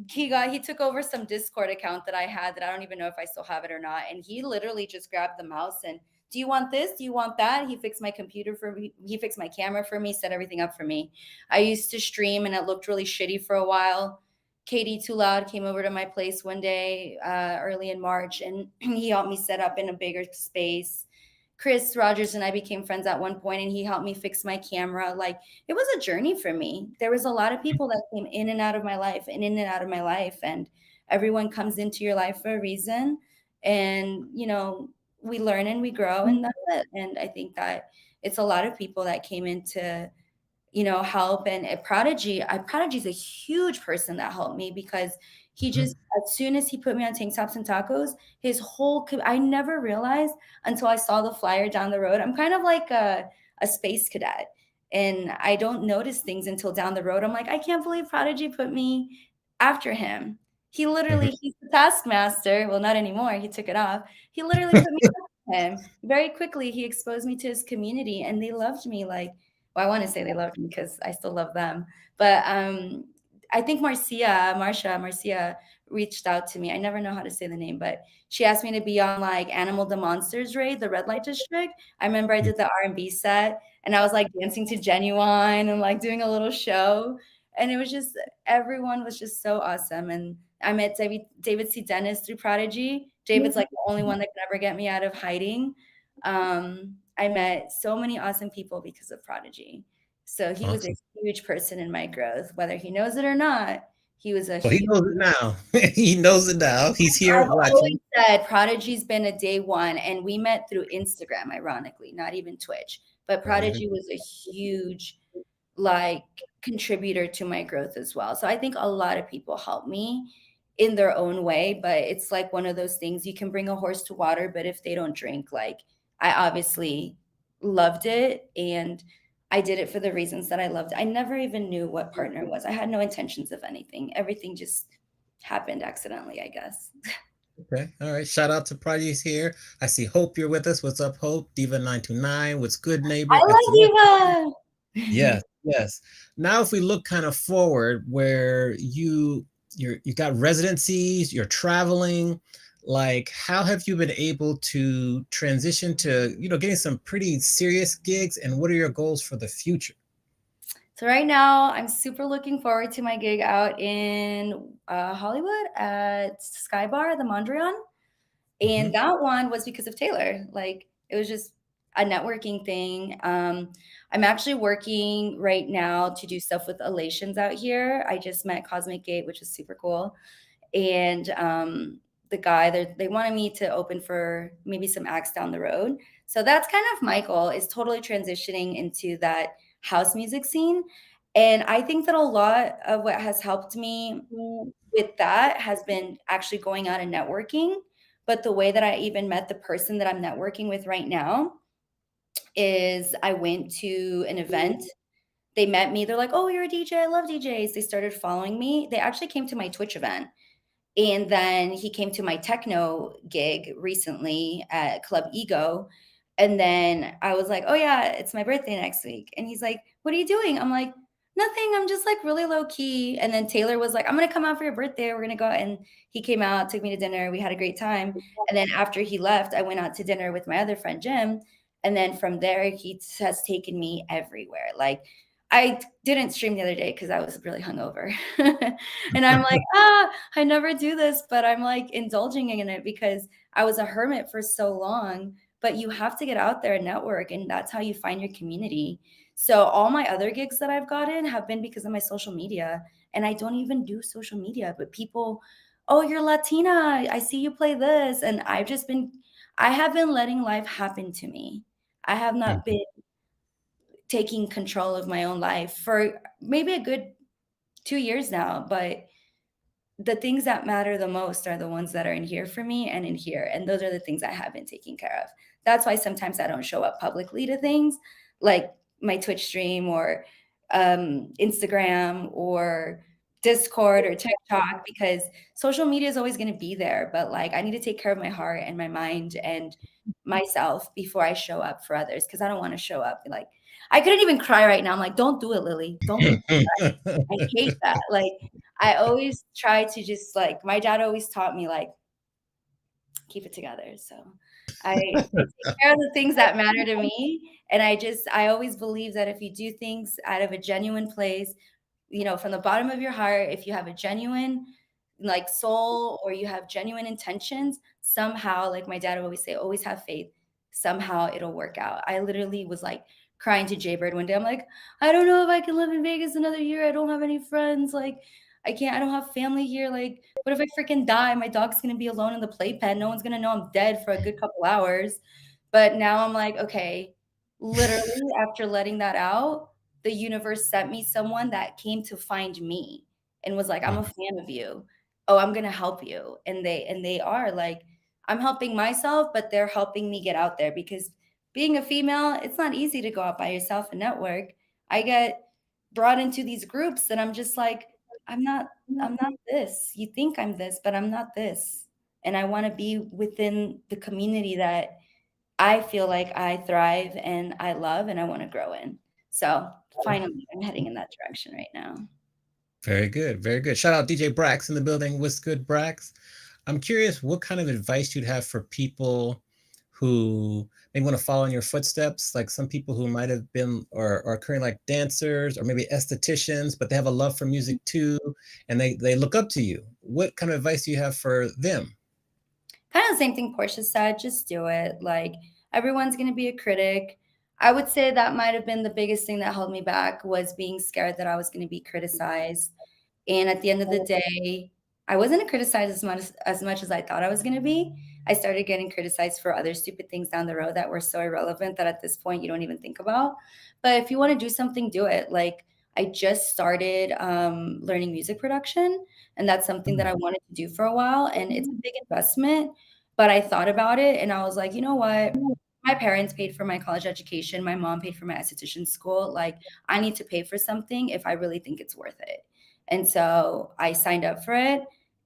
he took over some Discord account that I had that I don't even know if I still have it or not. And he literally just grabbed the mouse and, do you want this? Do you want that? He fixed my computer for me. He fixed my camera for me, set everything up for me. I used to stream and it looked really shitty for a while. Katie Too Loud came over to my place one day early in March and he helped me set up in a bigger space. Chris Rogers and I became friends at one point and he helped me fix my camera. Like it was a journey for me. There was a lot of people that came in and out of my life and in and out of my life. And everyone comes into your life for a reason. And, we learn and we grow and that's it. And I think that it's a lot of people that came into, help and Prodigy is a huge person that helped me because He just, as soon as he put me on tank tops and tacos, his whole, I never realized until I saw the flyer down the road. I'm kind of like a space cadet, and I don't notice things until down the road. I'm like, I can't believe Prodigy put me after him. He literally, he's the taskmaster. Well, not anymore. He took it off. He literally put me after him. Very quickly, he exposed me to his community, and they loved me. Like, well, I want to say they loved me because I still love them. But I think Marcia reached out to me. I never know how to say the name, but she asked me to be on like Animal the Monsters raid, the red light district. I remember I did the R&B set, and I was like dancing to Genuine and like doing a little show. And it was just, everyone was just so awesome. And I met David C. Dennis through Prodigy. David's like the only one that could ever get me out of hiding. I met so many awesome people because of Prodigy. So he was a huge person in my growth, whether he knows it or not. He was a
Well, he
huge.
knows it now. He knows it now. He's here
I've always
watching.
said Prodigy's been a day one, and we met through Instagram, ironically, not even Twitch. But Prodigy was a huge like contributor to my growth as well. So I think a lot of people help me in their own way, but it's like one of those things, you can bring a horse to water, but if they don't drink, like I obviously loved it, and I did it for the reasons that I loved it. I never even knew what partner was. I had no intentions of anything. Everything just happened accidentally, I guess.
Okay. All right. Shout out to Prodigy's here. I see Hope you're with us. What's up, Hope? Diva929. What's good, neighbor?
I love Diva.
Yes, yes. Now, if we look kind of forward, where you got residencies, you're traveling, like how have you been able to transition to getting some pretty serious gigs, and what are your goals for the future?
So right now, I'm super looking forward to my gig out in Hollywood at Sky Bar, the Mondrian. And that one was because of Taylor. Like it was just a networking thing. I'm actually working right now to do stuff with Elations out here. I just met Cosmic Gate, which is super cool. And the guy, they wanted me to open for maybe some acts down the road. So that's kind of my goal, is totally transitioning into that house music scene. And I think that a lot of what has helped me with that has been actually going out and networking. But the way that I even met the person that I'm networking with right now is I went to an event. They met me. They're like, "Oh, you're a DJ. I love DJs." They started following me. They actually came to my Twitch event. And then he came to my techno gig recently at Club Ego. And then I was like, "Oh yeah, it's my birthday next week." And he's like, "What are you doing?" I'm like, "Nothing. I'm just like really low key." And then Taylor was like, "I'm going to come out for your birthday. We're going to go." And he came out, took me to dinner. We had a great time. And then after he left, I went out to dinner with my other friend, Jim. And then from there, he has taken me everywhere. Like I didn't stream the other day because I was really hungover. And I'm like, I never do this, but I'm like indulging in it because I was a hermit for so long. But you have to get out there and network, and that's how you find your community. So all my other gigs that I've gotten have been because of my social media. And I don't even do social media, but people, "Oh, you're Latina. I see you play this." And I have been letting life happen to me. I have not been taking control of my own life for maybe a good 2 years now, but the things that matter the most are the ones that are in here for me and in here. And those are the things I have been taking care of. That's why sometimes I don't show up publicly to things like my Twitch stream or Instagram or Discord or TikTok, because social media is always going to be there. But like, I need to take care of my heart and my mind and myself before I show up for others, because I don't want to show up like, I couldn't even cry right now. I'm like, "Don't do it, Lily. Don't make me cry." I hate that. Like, I always try to just like, my dad always taught me like, keep it together. So I take care of the things that matter to me. And I always believe that if you do things out of a genuine place, from the bottom of your heart, if you have a genuine like soul or you have genuine intentions, somehow, like my dad would always say, always have faith. Somehow it'll work out. I literally was like crying to Jaybird one day. I'm like, "I don't know if I can live in Vegas another year. I don't have any friends. Like, I don't have family here. Like, what if I freaking die? My dog's gonna be alone in the playpen. No one's gonna know I'm dead for a good couple hours." But now I'm like, okay, literally after letting that out, the universe sent me someone that came to find me and was like, "I'm a fan of you. oh, I'm gonna help you. And they are like, I'm helping myself, but they're helping me get out there because being a female, it's not easy to go out by yourself and network. I get brought into these groups and I'm just like, I'm not, I'm not this. You think I'm this, but I'm not this. And I want to be within the community that I feel like I thrive and I love and I want to grow in. So finally, I'm heading in that direction right now.
Very good, very good. Shout out DJ Brax in the building. What's good, Brax? I'm curious what kind of advice you'd have for people who maybe want to follow in your footsteps, like some people who might have been or are currently like dancers or maybe estheticians, but they have a love for music too, and they look up to you. What kind of advice do you have for them?
Kind of the same thing Portia said, just do it. Like everyone's going to be a critic. I would say that might have been the biggest thing that held me back was being scared that I was going to be criticized. And at the end of the day, I wasn't criticized as much as I thought I was going to be. I started getting criticized for other stupid things down the road that were so irrelevant that at this point you don't even think about. But if you want to do something, do it. Like I just started learning music production, and that's something that I wanted to do for a while. And it's a big investment, but I thought about it and I was like, you know what? My parents paid for my college education. My mom paid for my esthetician school. Like I need to pay for something if I really think it's worth it. And so I signed up for it.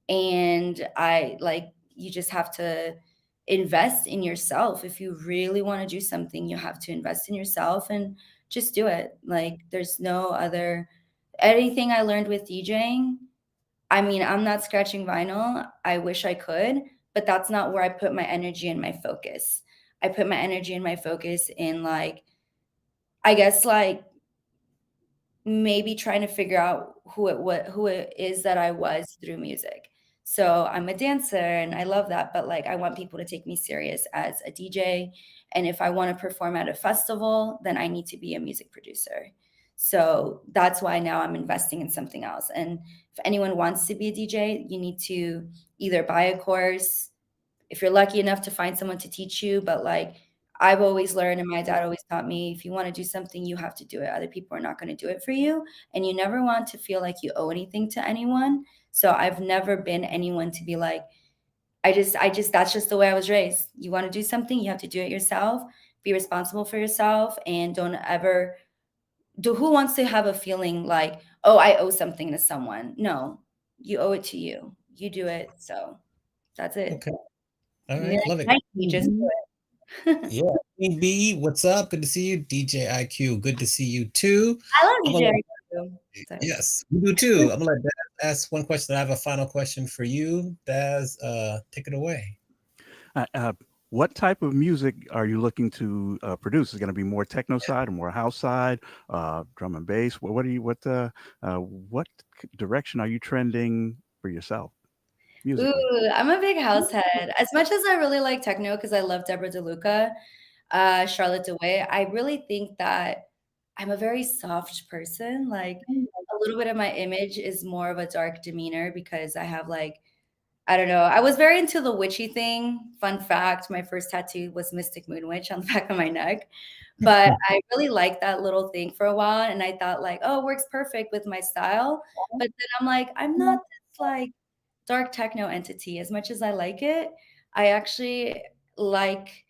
And I like, you just have to invest in yourself. If you really want to do something, you have to invest in yourself and just do it. Like, there's no other, anything I learned with DJing. I mean, I'm not scratching vinyl. I wish I could, but that's not where I put my energy and my focus. I put my energy and my focus in like, I guess like maybe trying to figure out who it is that I was through music. So I'm a dancer and I love that, but like I want people to take me serious as a DJ. And if I want to perform at a festival, then I need to be a music producer. So that's why now I'm investing in something else. And if anyone wants to be a DJ, you need to either buy a course, if you're lucky enough to find someone to teach you. But like I've always learned, and my dad always taught me, if you want to do something, you have to do it. Other people are not going to do it for you. And you never want to feel like you owe anything to anyone. So I've never been anyone to be like, that's just the way I was raised. You want to do something, you have to do it yourself, be responsible for yourself, and don't ever do. Who wants to have a feeling like, oh, I owe something to someone? No, you owe it to you. You do it. So that's it.
Okay. All
And then
right. Love it.
you just do it.
Yeah. Queen B, what's up? Good to see you. DJ IQ, good to see you too.
I love
I'm
DJ.
gonna
too. Sorry.
Yes, we do too. I'm gonna let Daz ask one question. I have a final question for you. Daz, take it away.
Uh, uh, what type of music are you looking to produce? Is it going to be more techno side or more house side, drum and bass? What direction are you trending for yourself musically?
Ooh, I'm a big house head. As much as I really like techno because I love Deborah DeLuca, Charlotte DeWitt, I really think that I'm a very soft person. Like a little bit of my image is more of a dark demeanor because I have like, I don't know. I was very into the witchy thing. Fun fact, my first tattoo was Mystic Moon Witch on the back of my neck. But I really liked that little thing for a while. And I thought like, oh, it works perfect with my style. But then I'm like, I'm not this like dark techno entity. As much as I like it, I actually like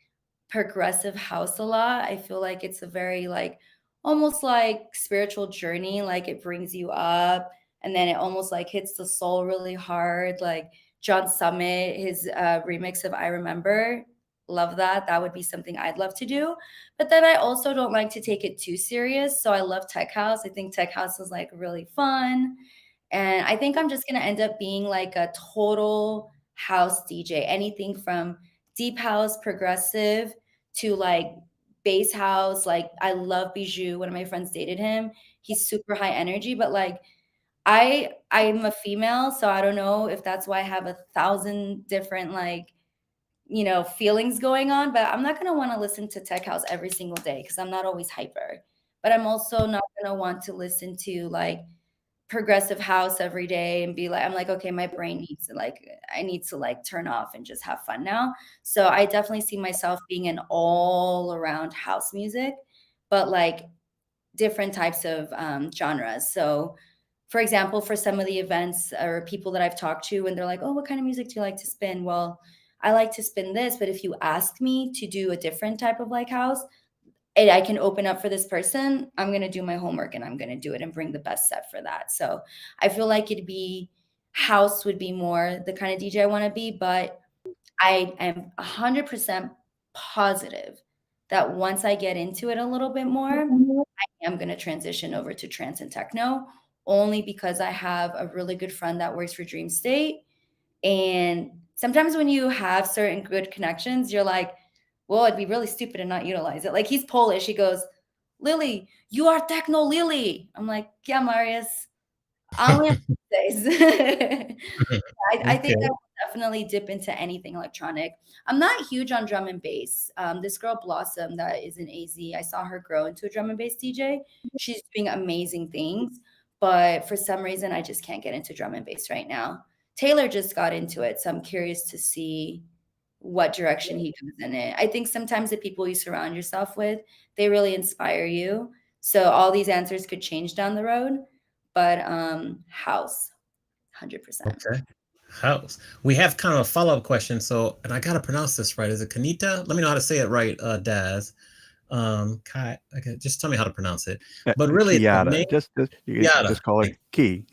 progressive house a lot. I feel like it's a very like almost like spiritual journey. Like it brings you up and then it almost like hits the soul really hard. Like John Summit, his remix of I Remember. Love that. That would be something I'd love to do. But then I also don't like to take it too serious. So I love tech house. I think tech house is like really fun. And I think I'm just going to end up being like a total house DJ, anything from deep house, progressive to like bass house. Like I love Bijou. One of my friends dated him. He's super high energy, but like I'm a female, so I don't know if that's why I have 1,000 different like, feelings going on, but I'm not going to want to listen to tech house every single day because I'm not always hyper. But I'm also not going to want to listen to like progressive house every day and be like, I'm like, okay, my brain needs to like, I need to like turn off and just have fun now. So I definitely see myself being an all around house music, but like different types of genres. So for example, for some of the events or people that I've talked to, and they're like, "Oh, what kind of music do you like to spin?" Well, I like to spin this, but if you ask me to do a different type of like house, and I can open up for this person, I'm gonna do my homework and I'm gonna do it and bring the best set for that. So I feel like it'd be house would be more the kind of DJ I want to be, but I am 100% positive that once I get into it a little bit more, I am gonna transition over to trance and techno, only because I have a really good friend that works for Dream State. And sometimes when you have certain good connections, you're like, well, it'd be really stupid to not utilize it. Like he's Polish. He goes, Lily, you are techno Lily. I'm like, yeah, Marius, I only have 2 days. I think I
Okay.
will definitely dip into anything electronic. I'm not huge on drum and bass. This girl Blossom that is in AZ, I saw her grow into a drum and bass DJ. She's doing amazing things, but for some reason, I just can't get into drum and bass right now. Taylor just got into it, so I'm curious to see what direction he goes in it. I think sometimes the people you surround yourself with, they really inspire you. So all these answers could change down the road, but house, 100%.
Okay. House. We have kind of a follow-up question. So, and I gotta pronounce this right. Is it Kanita? Let me know how to say it right, Daz. Kai. Okay, just tell me how to pronounce it. But really, it's a name.
Kiata. Just you can
Yada.
just call her Key.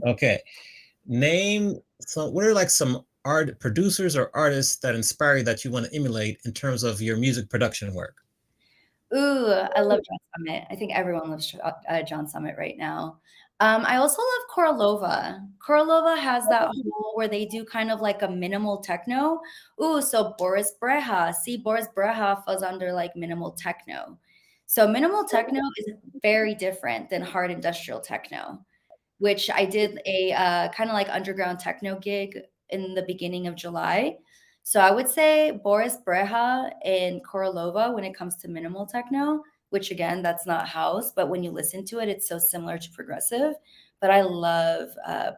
Okay. Name some. What are like some art producers or artists that inspire you that you want to emulate in terms of your music production work?
Ooh, I love John Summit. I think everyone loves John Summit right now. I also love Korolova. Korolova has that whole where they do kind of like a minimal techno. Ooh, so Boris Breha. See, Boris Breha falls under like minimal techno. So minimal techno is very different than hard industrial techno, which I did a kind of like underground techno gig in the beginning of July. So I would say Boris Breha and Korolova when it comes to minimal techno, which again, that's not house, but when you listen to it, it's so similar to progressive. But I love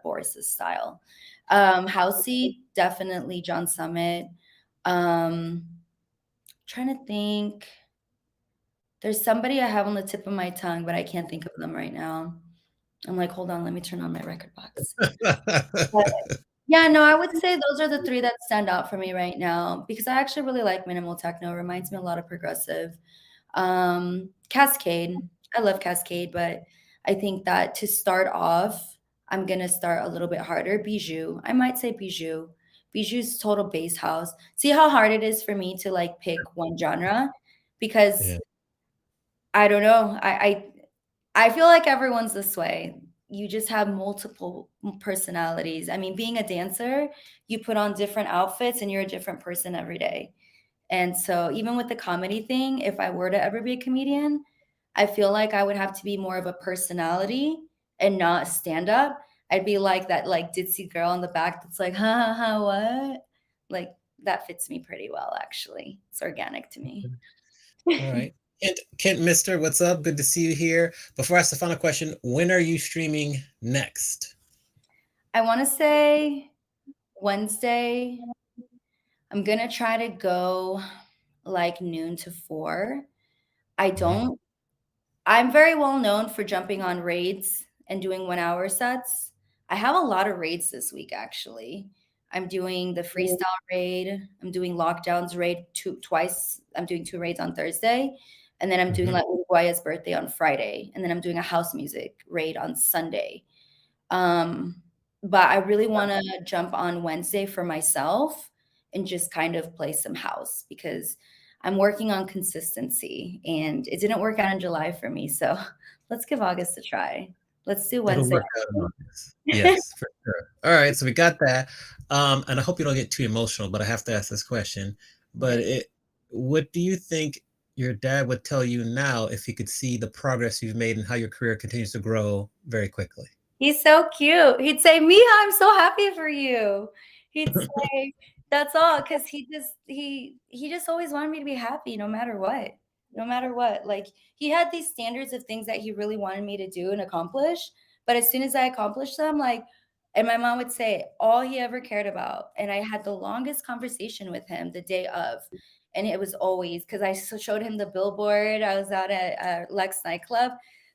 Boris's style. Housey, definitely John Summit. Trying to think. There's somebody I have on the tip of my tongue, but I can't think of them right now. I'm like, hold on, let me turn on my record box. But yeah, no, I would say those are the 3 that stand out for me right now because I actually really like minimal techno. It reminds me a lot of progressive. Cascade. I love Cascade, but I think that to start off, I'm gonna start a little bit harder. Bijou. I might say Bijou. Bijou's total bass house. See how hard it is for me to like pick one genre because
Yeah.
I don't know. I feel like everyone's this way. You just have multiple personalities. I mean, being a dancer, you put on different outfits and you're a different person every day. And so, even with the comedy thing, if I were to ever be a comedian, I feel like I would have to be more of a personality and not stand up. I'd be like that like ditzy girl in the back that's like, ha ha ha, what? Like that fits me pretty well, actually. It's organic to me.
All right. Kent Mister, what's up? Good to see you here. Before I ask the final question, when are you streaming next?
I want to say Wednesday. I'm gonna try to go like noon to 4. I
Mhm.
don't I'm very well known for jumping on raids and doing 1-hour sets. I have a lot of raids this week, actually. I'm doing the freestyle raid. I'm doing lockdowns raid twice. I'm doing 2 raids on Thursday. And then I'm doing
Mhm.
like Uruguaya's birthday on Friday. And then I'm doing a house music raid on Sunday. Um, but I really want to jump on Wednesday for myself and just kind of play some house because I'm working on consistency and it didn't work out in July for me. So let's give August a try. Let's do
It'll
Wednesday.
work out in August. Yes, for sure. All right, so we got that. And I hope you don't get too emotional, but I have to ask this question. But
Right.
what do you think your dad would tell you now if he could see the progress you've made and how your career continues to grow very quickly?
He's so cute. He'd say, "Miha, I'm so happy for you." He'd say, "That's all," because he just always wanted me to be happy no matter what. No matter what. Like he had these standards of things that he really wanted me to do and accomplish. But as soon as I accomplished them, like, and my mom would say, all he ever cared about. And I had the longest conversation with him the day of. And it was always because I showed him the billboard. I was out at Lex nightclub.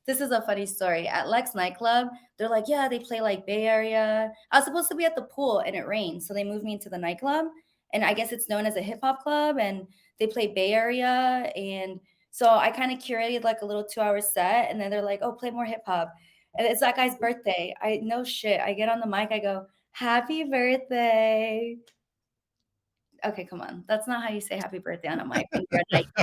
This is a funny story. At Lex nightclub, they're like, yeah, they play like Bay Area. I was supposed to be at the pool and it rained, so they moved me into the nightclub, and I guess it's known as a hip hop club, and they play Bay Area, and so I kind of curated like a little 2 hour set, and then they're like, oh, play more hip hop, and it's that guy's birthday. I no shit. I get on the mic, I go, happy birthday. Okay, come on. That's not how you say happy birthday on a mic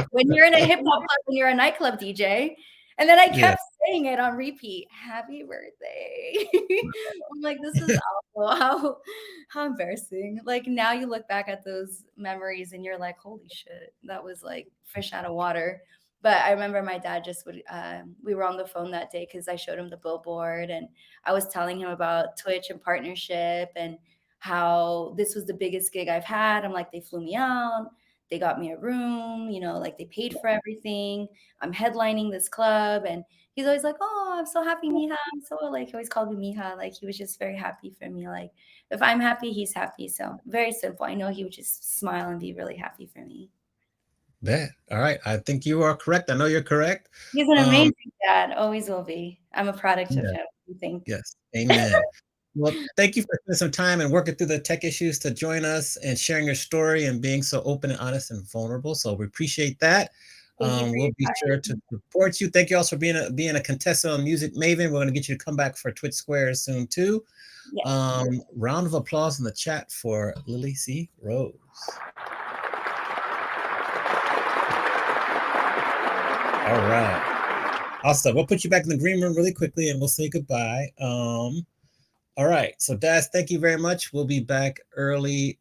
when you're in a hip hop club, when you're a nightclub DJ. And then I
Yeah.
kept saying it on repeat. Happy birthday. I'm like, this is awful. How embarrassing. Like now you look back at those memories and you're like, holy shit, that was like fish out of water. But I remember my dad just would we were on the phone that day because I showed him the billboard and I was telling him about Twitch and partnership and how this was the biggest gig I've had. I'm like, they flew me out, they got me a room, like they paid for everything. I'm headlining this club. And he's always like, oh, I'm so happy, Mija. I'm so like, he always called me Mija. Like he was just very happy for me. Like if I'm happy, he's happy. So very simple. I know he would just smile and be really happy for me.
Bet. All right. I think you are correct. I know you're correct.
He's an amazing dad. Always will be. I'm a product of
Yeah.
him, I think.
Yes. Amen. Well, thank you for spending some time and working through the tech issues to join us and sharing your story and being so open and honest and vulnerable. So we appreciate that.
Thank you for
We'll
your
be sure to support you. Thank you also for being a contestant on Music Maven. We're going to get you to come back for Twitch Squares soon too.
Yes.
Round of applause in the chat for Lily C. Rose. All right. Awesome. We'll put you back in the green room really quickly and we'll say goodbye. All right. So Daz, thank you very much. We'll be back early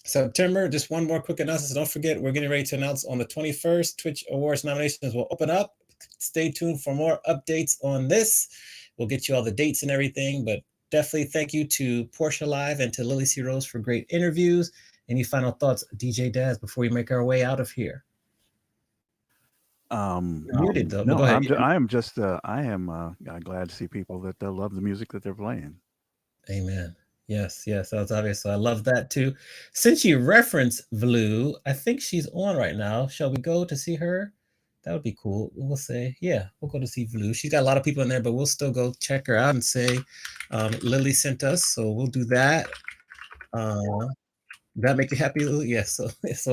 September. Just one more quick announcement. Don't forget, we're getting ready to announce on the 21st, Twitch Awards nominations will open up. Stay tuned for more updates on this. We'll get you all the dates and everything, but definitely thank you to Portia Live and to Lily C. Rose for great interviews. Any final thoughts, DJ Daz, before we make our way out of here? Muted though.
No,
go ahead.
I am glad to see people that love the music that they're playing.
Amen. Yes, that's obvious. So I love that too. Since you referenced Vlu, I think she's on right now. Shall we go to see her? That would be cool. We'll say, yeah, we'll go to see Vlu. She's got a lot of people in there, but we'll still go check her out and say Lily sent us. So we'll do that. Does that make you happy, Lulu? Yes. So it's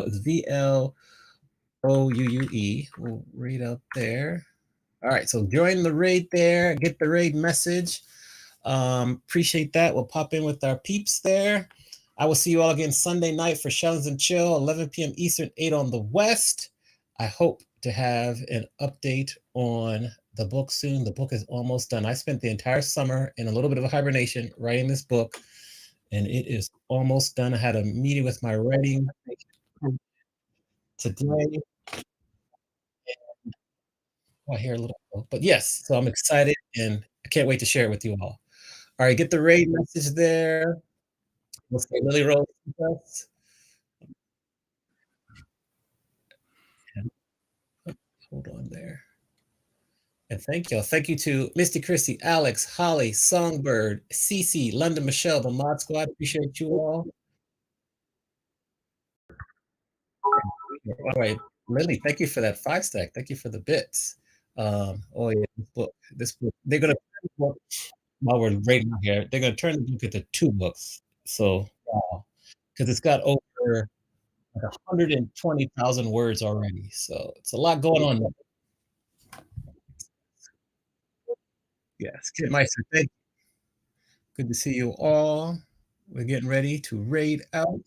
VLOUUE. We'll read out there. All right. So join the raid there. Get the raid message. Appreciate that. We'll pop in with our peeps there. I will see you all again Sunday night for Shells and Chill, 11 p.m. Eastern, 8 on the West. I hope to have an update on the book soon. The book is almost done. I spent the entire summer in a little bit of a hibernation writing this book, and it is almost done. I had a meeting with my writing today. I hear a little, but yes, so I'm excited and I can't wait to share it with you all. All right, get the raid message there. We'll say Lily Rose with us. Hold on there. And thank y'all. Thank you to Misty Christie, Alex, Holly, Songbird, Cece, London Michelle, the Mod Squad. Appreciate you all. All right, Lily, thank you for that 5-stack. Thank you for the bits. Oh yeah, this book. They're gonna while we're rating here, they're gonna turn the book into 2 books. So wow, because it's got over like 120,000 words already. So it's a lot going on there. Yes, Kid Meister, thank you. Good to see you all. We're getting ready to raid out.